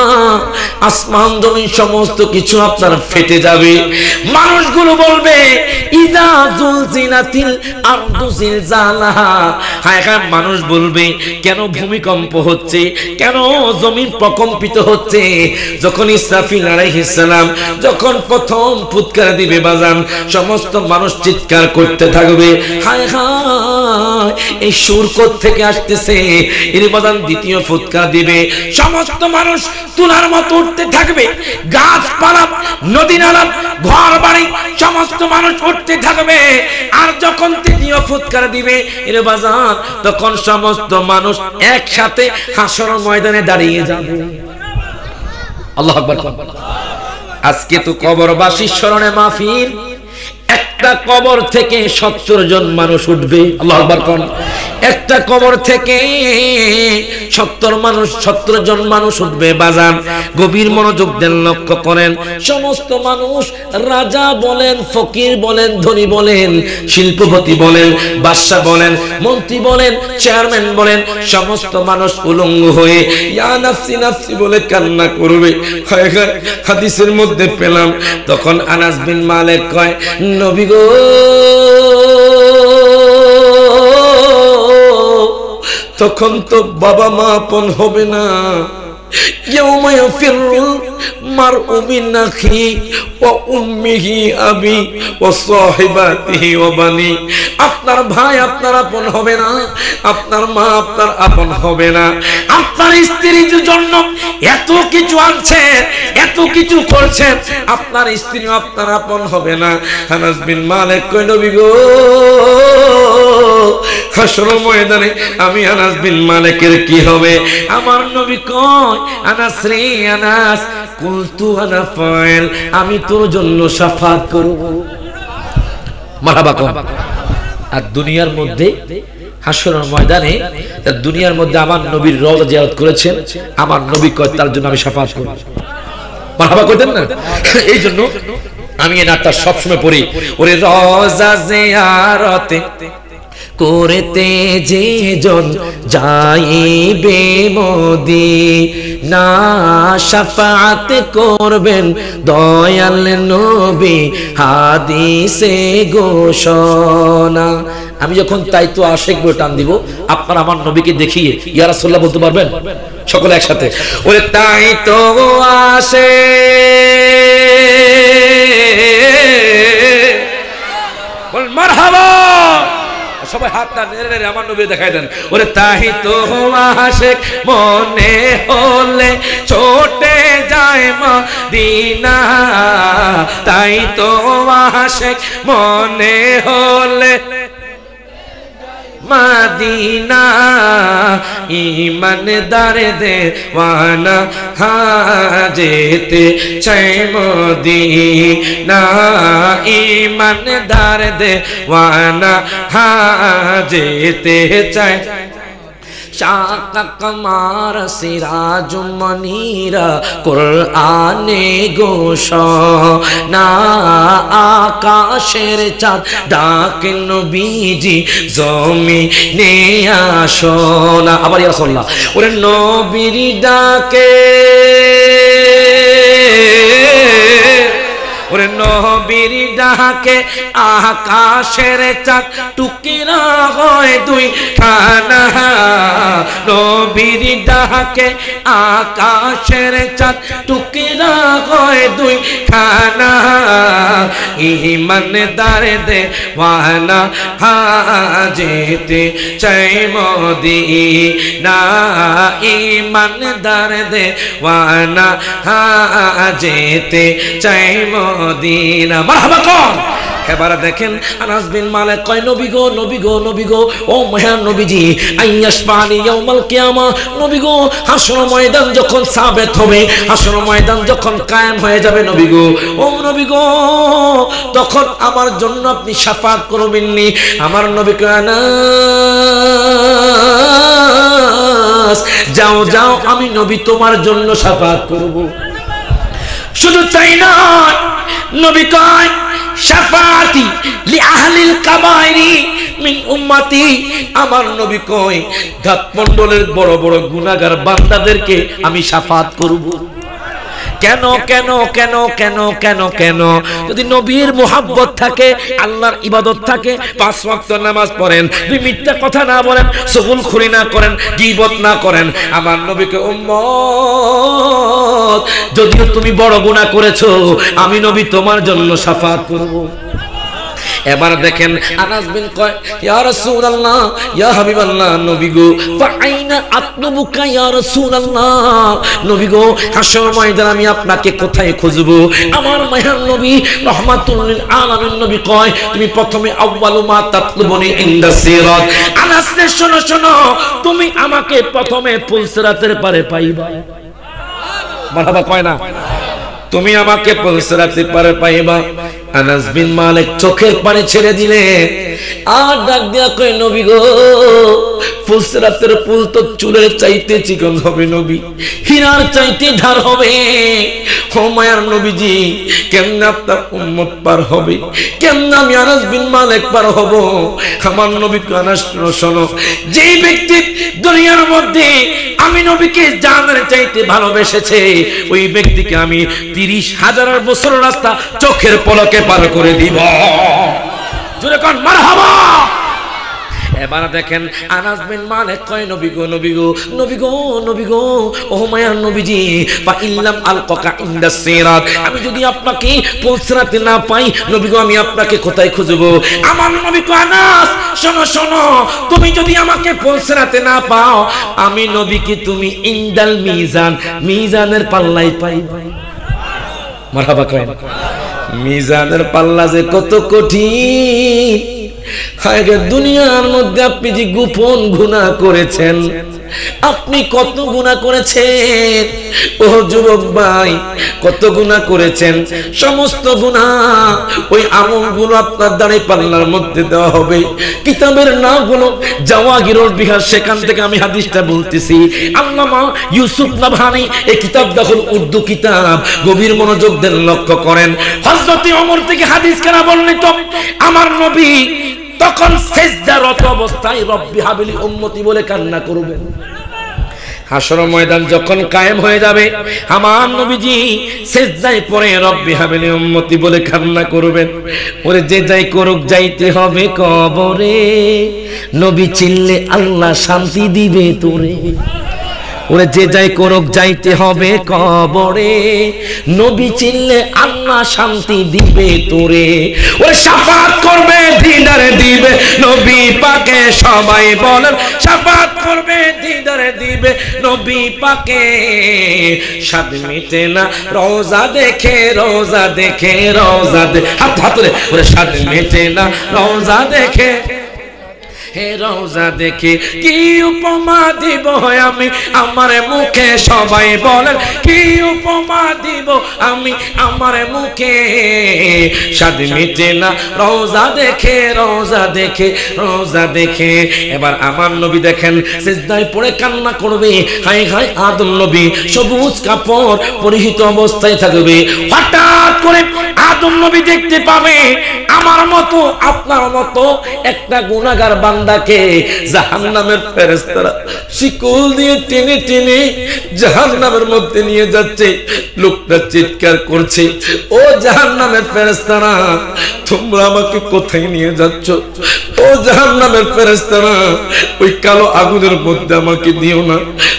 আসমান জমিন সমস্ত কিছু আপনার ফেটে যাবে। মানুষগুলো বলবে, ইযা জুলজিলাতিল আরদু জিলজালাহা। হায় হায়, মানুষ বলবে, কেন ভূমিকম্প হচ্ছে, কেন জমিন প্রকম্পিত হচ্ছে। যখন ইসরাফিল আলাইহিস সালাম যখন প্রথম ফুৎকার দিবে বাজান, সমস্ত মানুষ চিৎকার করতে থাকবে, হায় হায় এই সুর কোথা থেকে আসতেছে। এর বাজান দ্বিতীয় ফুৎকার দিবে, সমস্ত মানুষ তুলার মতো উঠতে থাকবে। গাছপালা, নদী নালা, ঘর বাড়ি সমস্ত মানুষ উঠতে থাকবে। আর যখন তৃতীয় ফুৎকার দিবে এর বাজান, তখন সমস্ত মানুষ একসাথে হাসর ময়দানে দাঁড়িয়ে যাবে। আল্লাহু আকবার। আজকে তো কবরবাসীর স্মরণে মাহফিল, একটা কবর থেকে 70 জন মানুষ উঠবে। আল্লাহু আকবার কোন। একটা কবর থেকে 70 জন মানুষ উঠবে বাজান। গভীর মনোযোগ দেন, লক্ষ্য করেন। সমস্ত মানুষ, রাজা বলেন, ফকির বলেন, ধনী বলেন, শিল্পপতি বলেন, বাদশা বলেন, মন্ত্রী বলেন, চেয়ারম্যান বলেন, সমস্ত মানুষ উলঙ্গ হয়ে ইয়া নাফসি নাফসি বলে কান্না করবে। হাদিসের মধ্যে পেলাম, তখন আনাস বিন মালিক কয়, নবী গো, তখন তো বাবা মা আপন হবে না। ইয়াউমা ইয়াফিরুল মারউ মিন আখিহি ওয়া উম্মিহি আবি ওয়া সাহিবাতিহি ওয়া বানি। আপনার ভাই আপনার আপন হবে না, আপনার মা আপনার আপন হবে না। আপনার স্ত্রীর জন্য এত কিছু আনছেন, এত কিছু করছেন, আপনার স্ত্রী আপনার আপন হবে না। আনাস বিন মালিক কয়, নবী গো, হাসরের ময়দানে আমি আনাস বিন মালিকের কি হবে? আমার নবী কয়, আনাস রে আনাস, কুলতু আনা ফাইল, আমি তোর জন্য শাফাত করব। মারহাবা কোন। আর দুনিয়ার মধ্যে হাসরের ময়দানে, দুনিয়ার মধ্যে আমার নবীর রওজা জিয়ারত করেছেন, আমার নবী কয় তার জন্য আমি শাফাত করব। মারহাবা কইতেন না? এই জন্য আমি এই নাটটা সবসময় পড়ি, ওরে রওজা জিয়ারতে করতে যে জন যাইবে মদিনা, শাফাআত করবেন দয়াল নবী হাদিসে ঘোষণা। আমি যখন তাই তো আশিক বই টান দিব, আপনারা আমার নবীকে দেখিয়ে ইয়া রাসূলুল্লাহ বলতে পারবেন? সকলে একসাথে, ওরে তাই তো আশিক, বল মারহাবা। সবাই হাতটা নেড়ে নেড়ে আমার নবী দেখাই দেন, ওরে তাই তো আশিক মনে হলে ছোটে যায় মদিনা, তাই তো আশিক মনে হলে মদিনা, ঈমানদার দেওয়ানা যেতে চায় মদিনা, ঈমানদার দেওয়ানা যেতে চায়। শাকা কমার সিরাজ মনিরা কুরআনে ঘোষণা, আকাশের চাঁদ ডাকে নবীজি জমিনে আসনা। আবার ইয়া রাসূলুল্লাহ, ওরে নবীর ডাকে, ওরে নবীর ডাকে আকাশের চাঁদ টুকরা হয় দুই খানা, নবীর ডাকে আকাশের চাঁদ টুকরা হয় দুই খানা, ঈমানদার দেওয়ানা যেতে চায় মদিনা, ঈমানদার দেওয়ানা যেতে চায় মদিনা। মারহাবা কোন। এবারে দেখেন আনাস বিন মালিক কয়, নবী গো, নবী গো, নবী গো, ও মহান নবীজি, আইয়াসফানি ইয়াউমাল কিয়ামা, নবী গো, হাসর ময়দান যখন সাবেত হবে, হাসর ময়দান যখন কায়েম হয়ে যাবে, নবী গো, ও নবী গো, তখন আমার জন্য আপনি শাফাত করবেননি। আমার নবী কয়, আনাস যাও যাও, আমি নবী তোমার জন্য শাফাত করব। শুধু তাই নয়, নবী কয়, শাফাআতি লি আহলিল কাবাইরি মিন উম্মতি, আমার নবী কয় জাতমণ্ডলের বড় বড় গুনাহগার বান্দাদেরকে আমি শাফাত করব। কেন কেন কেন কেন কেন কেন? যদি নবীর মুহাব্বত থাকে, আল্লাহর ইবাদত থাকে, 5 ওয়াক্ত নামাজ পড়েন, দুই মিথ্যা কথা না বলেন, চুগলখড়ি না করেন, গীবত না করেন, আমার নবীকে উম্মত যদিও তুমি বড় গুনাহ করেছো, আমি নবী তোমার জন্য শাফাত করব। এবার দেখেন আনাস বিন কয়, ইয়া রাসূলুল্লাহ, ইয়া হাবিবাল্লাহ, নবী গো, ফাআইনা আতলুবুকা ইয়া রাসূলুল্লাহ, নবী গো, হাসর ময়দানে আমি আপনাকে কোথায় খুঁজব? আমার মায়ার নবী রাহমাতুল লিল আলামিন নবী কয়, তুমি প্রথমে আউয়ালু মা তাতলুবুনি ইনদা সিরাত। আনাস রে শোনো শোনো, তুমি আমাকে প্রথমে ফুলসিরাতের পারে পাইবা। মারহাবা কয় না? তুমি আমাকে ফুলসিরাতের পারে পাইবা। আনাস বিন মালিক চোখের পানি ছেড়ে দিলেন আর ডাক দিয়া কয় নবী গো ফুলসিরাতের পুল তো চুলের চাইতে চিকন হবে নবী, হীরার চাইতে ধার হবে। ও মায়ার নবীজি কেমনে আপনার উম্মত পার হবে, কেমনে আমি আনাস বিন মালিক পার হব? আমার নবী আনাস শোনো, যে ব্যক্তি দুনিয়ার মধ্যে আমি নবীকে জানের চাইতে ভালোবেসেছে ওই ব্যক্তিকে আমি 30,000 বছর রাস্তা চোখের পলকে পার করে দিব। জোরে কোন মারহাবা। এবার দেখেন আনাস বিন মালিক কয় নবী গো নবী গো নবী গো নবী গো ও মায়ার নবীজি ফা ইল্লাম আলকাকা ইনদা সিরাত, আমি যদি আপনাকে পুলসিরাতে না পাই নবী গো আমি আপনাকে কোথায় খুঁজব? আমার নবী কয় আনাস শোনো শোনো, তুমি যদি আমাকে পুলসিরাতে না পাও আমি নবীকে তুমি ইনদাল মিজান, মিজানের পাল্লায় পাইবে। মারহাবা কয়। মিজানের পাল্লা যে কত কঠিন, দুনিয়ার মধ্যে আপনি যে গোপন গুনাহ করেছেন, আপনি কত গুনাহ করেছেন ও যুবক ভাই, কত গুনাহ করেছেন। সমস্ত গুনাহ ওই আমলগুলো আপনার দাঁড়াই পাল্লার মধ্যে দেওয়া হবে। কিতাবের নাম হলো জাওয়াহিরুল বিহার, সেখান থেকে আমি হাদিসটা বলতেছি। আল্লামা ইউসুফ নাবহানী এই কিতাব দেখুন, উর্দু কিতাব, গভীর মনোযোগ দেন, লক্ষ্য করেন। হযরত ওমর থেকে হাদিস কেনা বর্ণিত, আমার নবী তখন সিজদারত অবস্থায় রব্বি হাবিলি উম্মতি বলে কান্না করবেন। হাসর ময়দান যখন কায়েম হয়ে যাবে আমার নবীজি সিজদায় পড়ে রব্বি হাবিলি উম্মতি বলে কান্না করবেন। ওরে যে যাই করুক যাইতে হবে কবরে, নবী চিল্লে আল্লাহ শান্তি দিবে তোরে। ওরে যে যাই করুক যাইতে হবে কবরে, নবী চিল্লে আল্লাহ শান্তি দিবে তোরে। ওরে শাফাত করবে দিদারে দিবে নবী পাকে, সবাই বলেন শাফাত করবে দিদারে দিবে নবী পাকে। স্বাদ মিটে না রওজা দেখে, রওজা দেখে, রওজা দেখে, হাত হাতরে। ওরে স্বাদ মিটে না রওজা দেখে, হে রওজা দেখে কি উপমা দিব আমি আমার মুখে, সবাই বলেন কি উপমা দিব আমি আমার মুখে। স্বাদ মিটে না রওজা দেখে, রওজা দেখে, রওজা দেখে। এবার আমার নবী দেখেন সিজদায় পড়ে কান্না করবে। হায় হায় আদম নবী সবুজ কাপড় পরিহিত অবস্থায় থাকবে। হঠাৎ করে আদম নবী দেখতে পাবে আমার মতো আপনার মতো একটা গুনাহগার বান্দাকে জাহান্নামের ফেরেশতারা শিকল দিয়ে টেনে টেনে জাহান্নামের মধ্যে নিয়ে যাচ্ছে। লোকটা চিৎকার করছে, ও জাহান্নামের ফেরেশতারা তোমরা আমাকে কোথায় নিয়ে যাচ্ছ? ও জাহান্নামের ফেরেশতারা ওই কালো আগুনের মধ্যে আমাকে দিও না।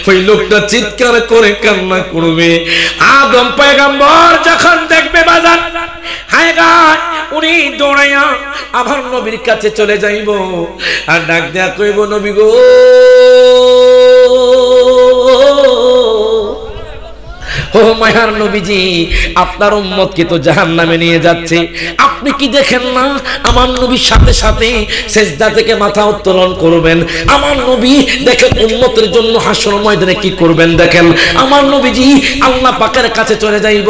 ওই লোকটা চিৎকার করে কান্না করবে। আদম পয়গম্বর যখন দেখবে বাজার হায় গায়, উনি দৌড়াইয়া আমার নবীর কাছে চলে যাইব আর ডাক দেয়া কইব নবী গো ও মায়ার নবীজি আপনার উম্মতকে তো জাহান্নামে নিয়ে যাচ্ছে, আপনি কি দেখেন না? আমার নবীর সাথে সাথে সিজদা থেকে মাথা উত্তোলন করবেন। আমার নবী দেখেন উম্মতের জন্য হাসর ময়দানে কি করবেন দেখেন। আমার নবীজি আল্লাহ পাকের কাছে চলে যাইব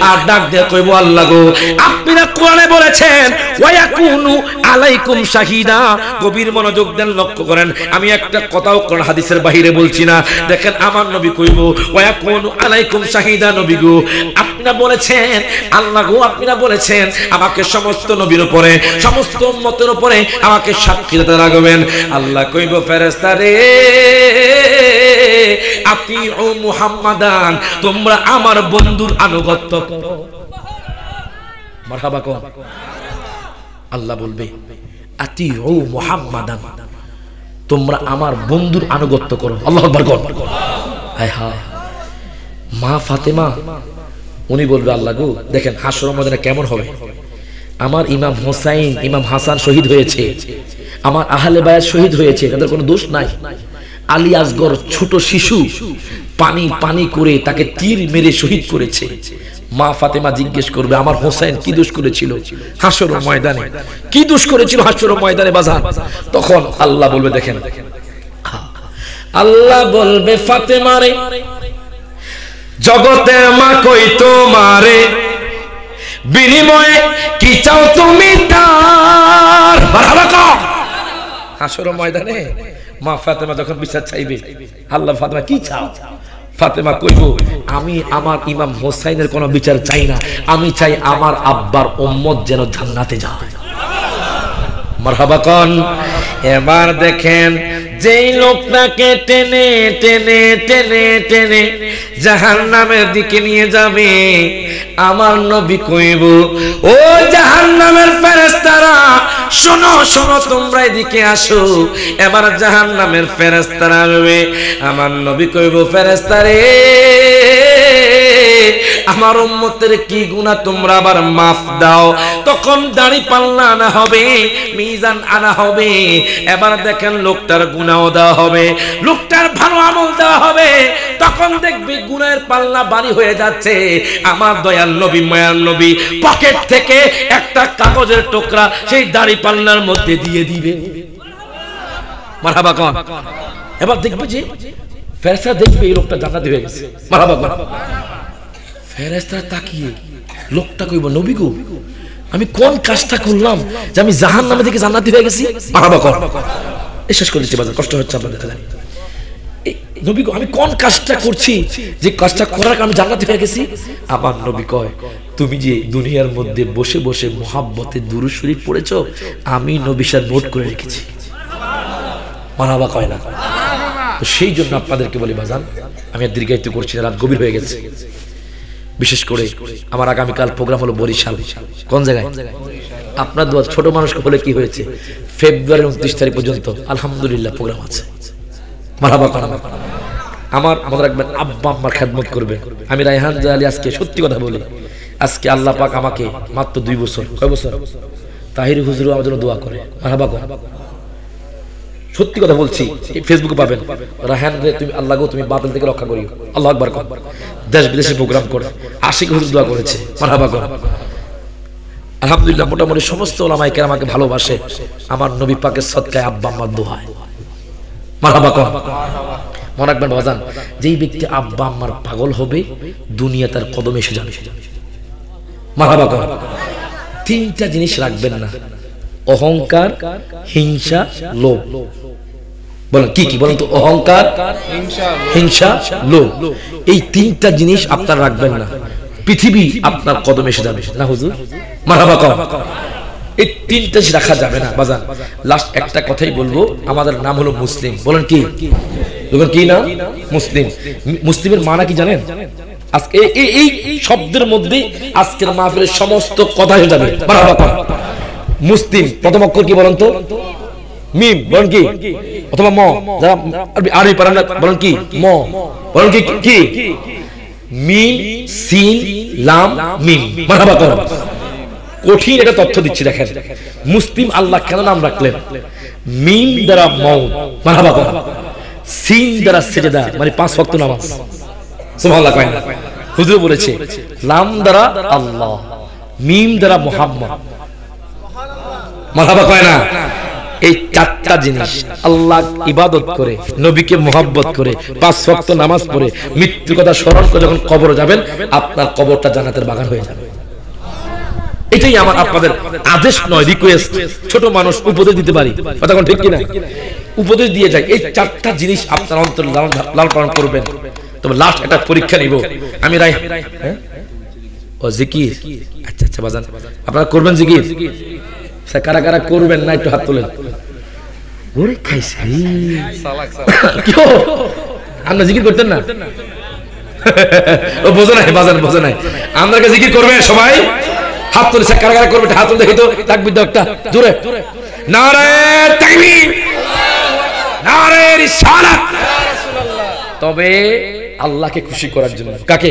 আর ডাক দিয়ে কইব আল্লাহ গো আপনারা কোরআনে বলেছেন ওয়ায়াকুনু আলাইকুম শাহিদা। গভীর মনোযোগ দেন, লক্ষ্য করেন, আমি একটা কথাও কোন হাদিসের বাইরে বলছি না। দেখেন আমার নবী কইব ওয়ায়াকুনু আলাইকুম শাহিদা। নবী গো আপনারা বলেছেন, আল্লাহ গো আপনারা বলেছেন আমাকে সমস্ত নবীর উপরে সমস্ত উম্মতের উপরে আমাকে সাক্ষী দিতে রাখবেন। আল্লাহ কইব ফেরেশতা রে আতিউ মুহাম্মাদান, তোমরা আমার বন্ধুর আনুগত্য করো। মারহাবা কও। আল্লাহ বলবে আতিউ মুহাম্মাদান, তোমরা আমার বন্ধুর আনুগত্য করো। আল্লাহু আকবার কও। হায় হায়, মা ফাতেমা উনি বলবে আল্লাহ গো দেখেন হাসর ময়দানে কেমন হবে। আমার ইমাম হোসাইন ইমাম হাসান শহীদ হয়েছে, আমার আহলে বায়াত শহীদ হয়েছে, তাদের কোনো দোষ নাই। আলী আসগর ছোট শিশু পানি পানি করে তাকে তীর মেরে শহীদ করেছে। মা ফাতেমা জিজ্ঞেস করবে আমার হোসেন কি দোষ করেছিল হাসর ময়দানে, কি দোষ করেছিল হাসর ময়দানে বাজার? তখন আল্লাহ বলবে দেখেন, আল্লাহ বলবে ফাতেমা রে জগতের মা কই তোমারে, বিনিময়ে কি চাও তুমি তার? হাসরের ময়দানে মা ফাতেমা যখন বিচার চাইবে, আল্লাহ ফাতেমা কি চাও? ফাতেমা কইব, আমি আমার ইমাম হোসাইনের কোনো বিচার চাই না, আমি চাই আমার আব্বার উম্মত যেন জান্নাতে যায়। মারহাবা কোন। এবার দেখেন যেই লোকটাকে টেনে টেনে টেনে টেনে জাহান্নামের দিকে নিয়ে যাবে, আমার নবী কইব, ও জাহান্নামের ফেরেশতারা শোনো শোনো, তোমরা এদিকে আসো। এবার জাহান্নামের ফেরেশতারা আসবে, আমার নবী কইব, ফেরেশতারে আমার উম্মতের কি গুনাহ তোমরা আবার মাফ দাও। তখন দাড়ি পাল্লা আনা হবে, মিজান আনা হবে। এবার দেখেন লোকটার গুনাহ দেওয়া হবে, লোকটার ভালো আমল দেওয়া হবে। তখন দেখবি গুনাহের পাল্লা ভারী হয়ে যাচ্ছে। আমার দয়াল নবী মায়ার নবী পকেট থেকে একটা কাগজের টুকরা সেই দাড়ি পাল্লার মধ্যে দিয়ে দিবে। মারহাবা কোন। এবার দেখবে যে ফেরেশতা দেখবে এই লোকটা জান্নাতি হয়ে গেছে। মারহাবা কোন। ফেরেশতা তাকিয়ে লোকটা কইব, নবী গো আমি কোন কাজটা করলাম যে আমি জাহান্নামে থেকে জান্নাতি হয়ে গেছি? মারহাবা কোন। এই শেষ করে দিচ্ছি, বাজার কষ্ট হচ্ছে আপনাদের। নবী গো আমি কোন কাজটা করছি যে কাজটা করার কারণে আমি জান্নাতি হয়ে গেছি? আমার নবী কয়, তুমি যে দুনিয়ার মধ্যে বসে বসে মুহাব্বতে দুরূদ শরীফ পড়েছো, আমি নবী সাহেব নোট করে রেখেছি। মারহাবা কয় না? তো সেই জন্য আপনাদেরকে বলি বাজান, আমি আর দীর্ঘায়িত করছি না, রাত গভীর হয়ে গেছে। বিশেষ করে আমার আগামীকাল প্রোগ্রাম হলো বরিশাল। কোন জায়গায়? আপনার দোয়া, ছোট মানুষ হলে কি হয়েছে, ফেব্রুয়ারি 29 তারিখ পর্যন্ত আলহামদুলিল্লাহ প্রোগ্রাম আছে। মারহাবা কোন। আমার আমাদের একবার আব্বা আম্মার খেদমত করবেন। আমি রায়হান জালালি আজকে সত্যি কথা বলি, আজকে আল্লাহ পাক আমাকে মাত্র 2 বছর, কয় বছর, তাহির হুজুর আমার জন্য দোয়া করে। মারহাবা কোন। সত্যি কথা বলছি, ফেসবুকে পাবেন, রায়হান রে তুমি আল্লাহ গো তুমি বাতিল থেকে রক্ষা করিও। আল্লাহু আকবার কোন। দেশ বিদেশে প্রোগ্রাম করে আশিক হুজুর দোয়া করেছে। মারহাবা কোন। আলহামদুলিল্লাহ মোটামুটি সমস্ত ওলামায়ে কেরাম আমাকে ভালোবাসে, আমার নবী পাকের সদকায় আব্বা আম্মার দোয়ায়। মারহাবা কোন। মনে রাখবেন বাজান, যেই ব্যক্তি আব্বা আম্মার পাগল হবে দুনিয়া তার কদমে এসে যাবে। মারহাবা কোন। 3টা জিনিস রাখবেন না, অহংকার, হিংসা, লোভ। বলেন কি কি? বলেন তো। অহংকার, হিংসা, লোভ। এই 3টা জিনিস আপনার রাখবেন না, পৃথিবী আপনার কদমে এসে যাবে না হুজুর। মারহাবা কোন। এই 3টা রাখা যাবে না বাজান। লাস্ট একটা কথাই বলবো, আমাদের নাম হলো মুসলিম। বলেন কি? কি নাম? মুসলিম। মুসলিমের মানা কি জানেন? আজকে এই শব্দের মধ্যে আজকের মাহফিলের সমস্ত কথা হয়ে যাবে। মারহাবা কোন। মুসলিম প্রথম অক্ষর কি বলেন তো? মিম। বলেন কি? অথবা ম। যারা আরবি পারেন না বলেন কি? ম। বলেন কি? কি? মিম, সিন, লাম, মিম। মারহাবা কোন। কঠিন একটা তথ্য দিচ্ছি দেখেন, মুসলিম আল্লাহ কেন নাম রাখলেন? মিম দ্বারা মউত, মারহাবা কোন। সিন দ্বারা সিজদা, মানে 5 ওয়াক্ত নামাজ। সুবহানাল্লাহ কয় না? হুজুর বলেছে লাম দ্বারা আল্লাহ, মিম দ্বারা মুহাম্মদ। মারহাবা কয় না? এই 4টা জিনিস আল্লাহ ইবাদত করে, নবীকে মুহাব্বত করে, 5 ওয়াক্ত নামাজ পড়ে, মৃত্যুর কথা স্মরণ করে যখন কবরে যাবেন, আপনার কবরটা জান্নাতের বাগান হয়ে যাবে। এটাই আমার আপনাদের আদেশ নয়, রিকোয়েস্ট। ছোট মানুষ উপদেশ দিতে পারি, কথা কোন ঠিক কিনা? উপদেশ দিয়ে যায়। এই 4টা জিনিস আপনার অন্তর লালন পালন করবেন। তবে লাস্ট একটা পরীক্ষা নিব আমি। ও জিকির। আচ্ছা আচ্ছা বাজান, আপনারা করবেন জিকির? কারা কারা করবেন না একটু হাত তোলেন। ওরে খাইছে, আমরা জিকির করতেন না? ও বোঝো নাই, বাজান বোঝো নাই। আমরা জিকির করবেন সবাই, হাত তুলেছে। কারা কারা করবে হাত তুলে দেখি তো। তাকবীর দাও একটা জোরে। নারে তাকবীর, নারে রিসালাত। তবে আল্লাহকে খুশি করার জন্য। কাকে?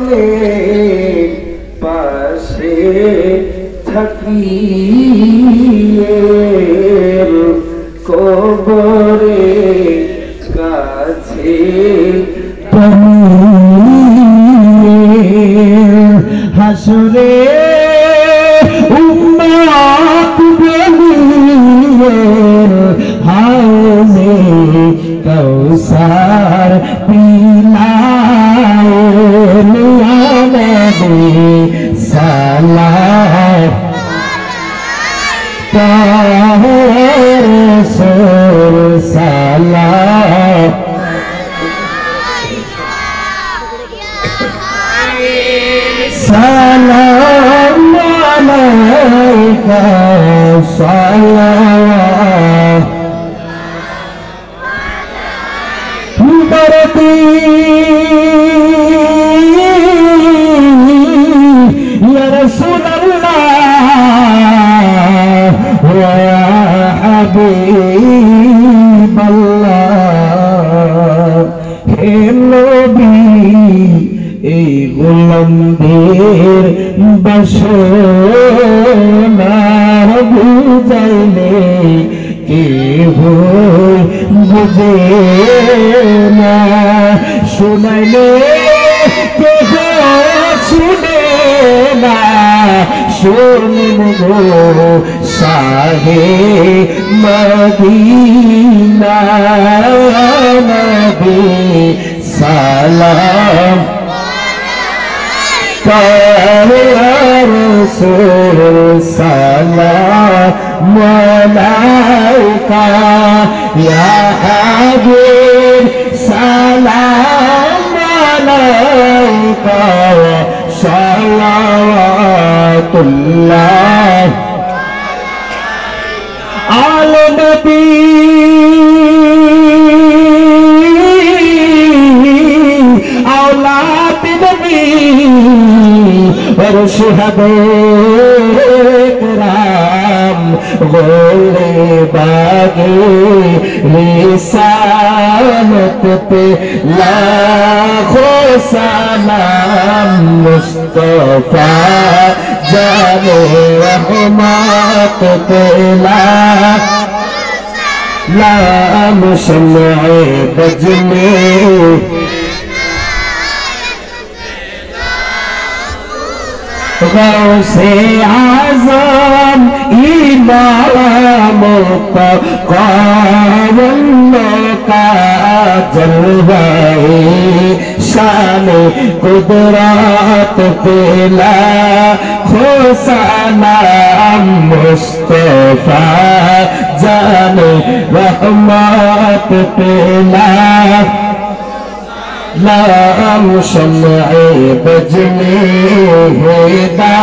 মরণের পাশে থাকি কবরে কাছে হাসরে উম্মত বলিয়ে হাউজে কৌসার পিলা صلوات دربي يا رسول الله يا حبيب الله হে নবী এই গোলামদের বাসনা বুঝাইলে কেহ বুঝে না শুনাইলে কেহ শুনে না শুনেন গো শাহে মদিনা নবী সালাম رسول سلام عليك يا حبيب سلام عليك صلوات الله على النبي أولاد النبي شهداء کرام غولے باغے رسالت پہ لاکھوں سلام مصطفیٰ جان رحمت پہ لام شمع بجنے غوث اعظم امام کا جلوہ شان قدرت پلا سلام مصطفیٰ جان رحمت پلا لام شمع بجنے ہدا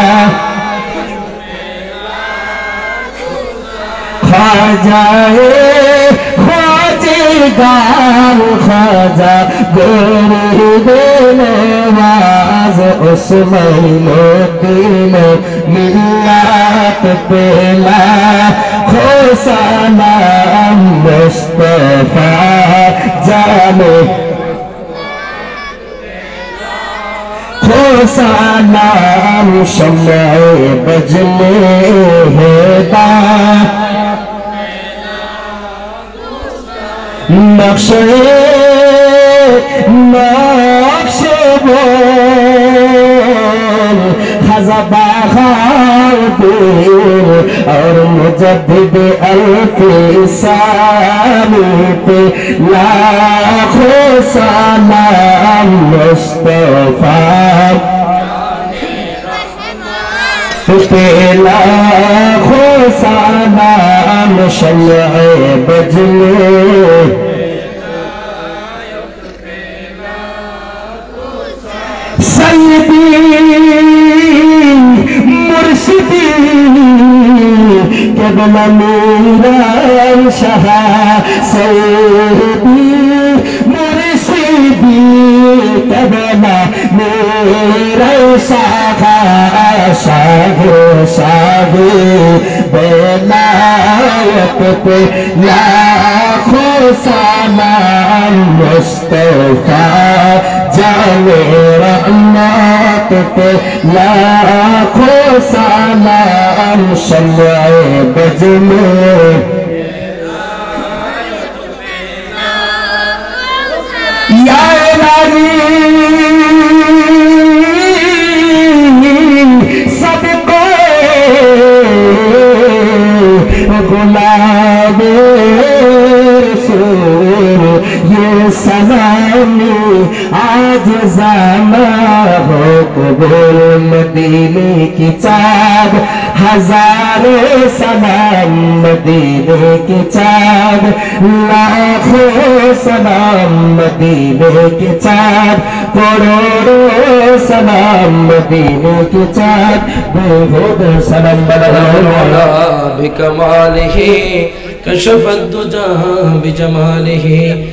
خواجہ خواجگار خواجہ گور نواز عثمان الدین ملت پلا سلام مصطفیٰ جانے سلام شمع بجنے ہدا نقش بول خزبہ خالدین اور مجدد الف ثانی پہ لاکھوں سلام مصطفیٰ پہ لاکھوں سلام شمع بجنے سیدی مرشدی قبلہ میرا شاہ سیدی مرشدی قبلہ میرا شاہ شاہ شاہ بنایت پہ لاکھوں سلام مصطفیٰ جان رحمت پہ لاکھوں سلام شمع بجنے یا الہی سب کو غلام رسول یہ سلامی آج زانا ہو قبول مدینے کی چاند हजारों सलाम मदीने के चाँद, लाखों सलाम मदीने के चाँद, करोड़ों सलाम मदीने के चाँद, बेहद सलाम बिकमालिही कशफ़ अद्दुजा बिजमालिही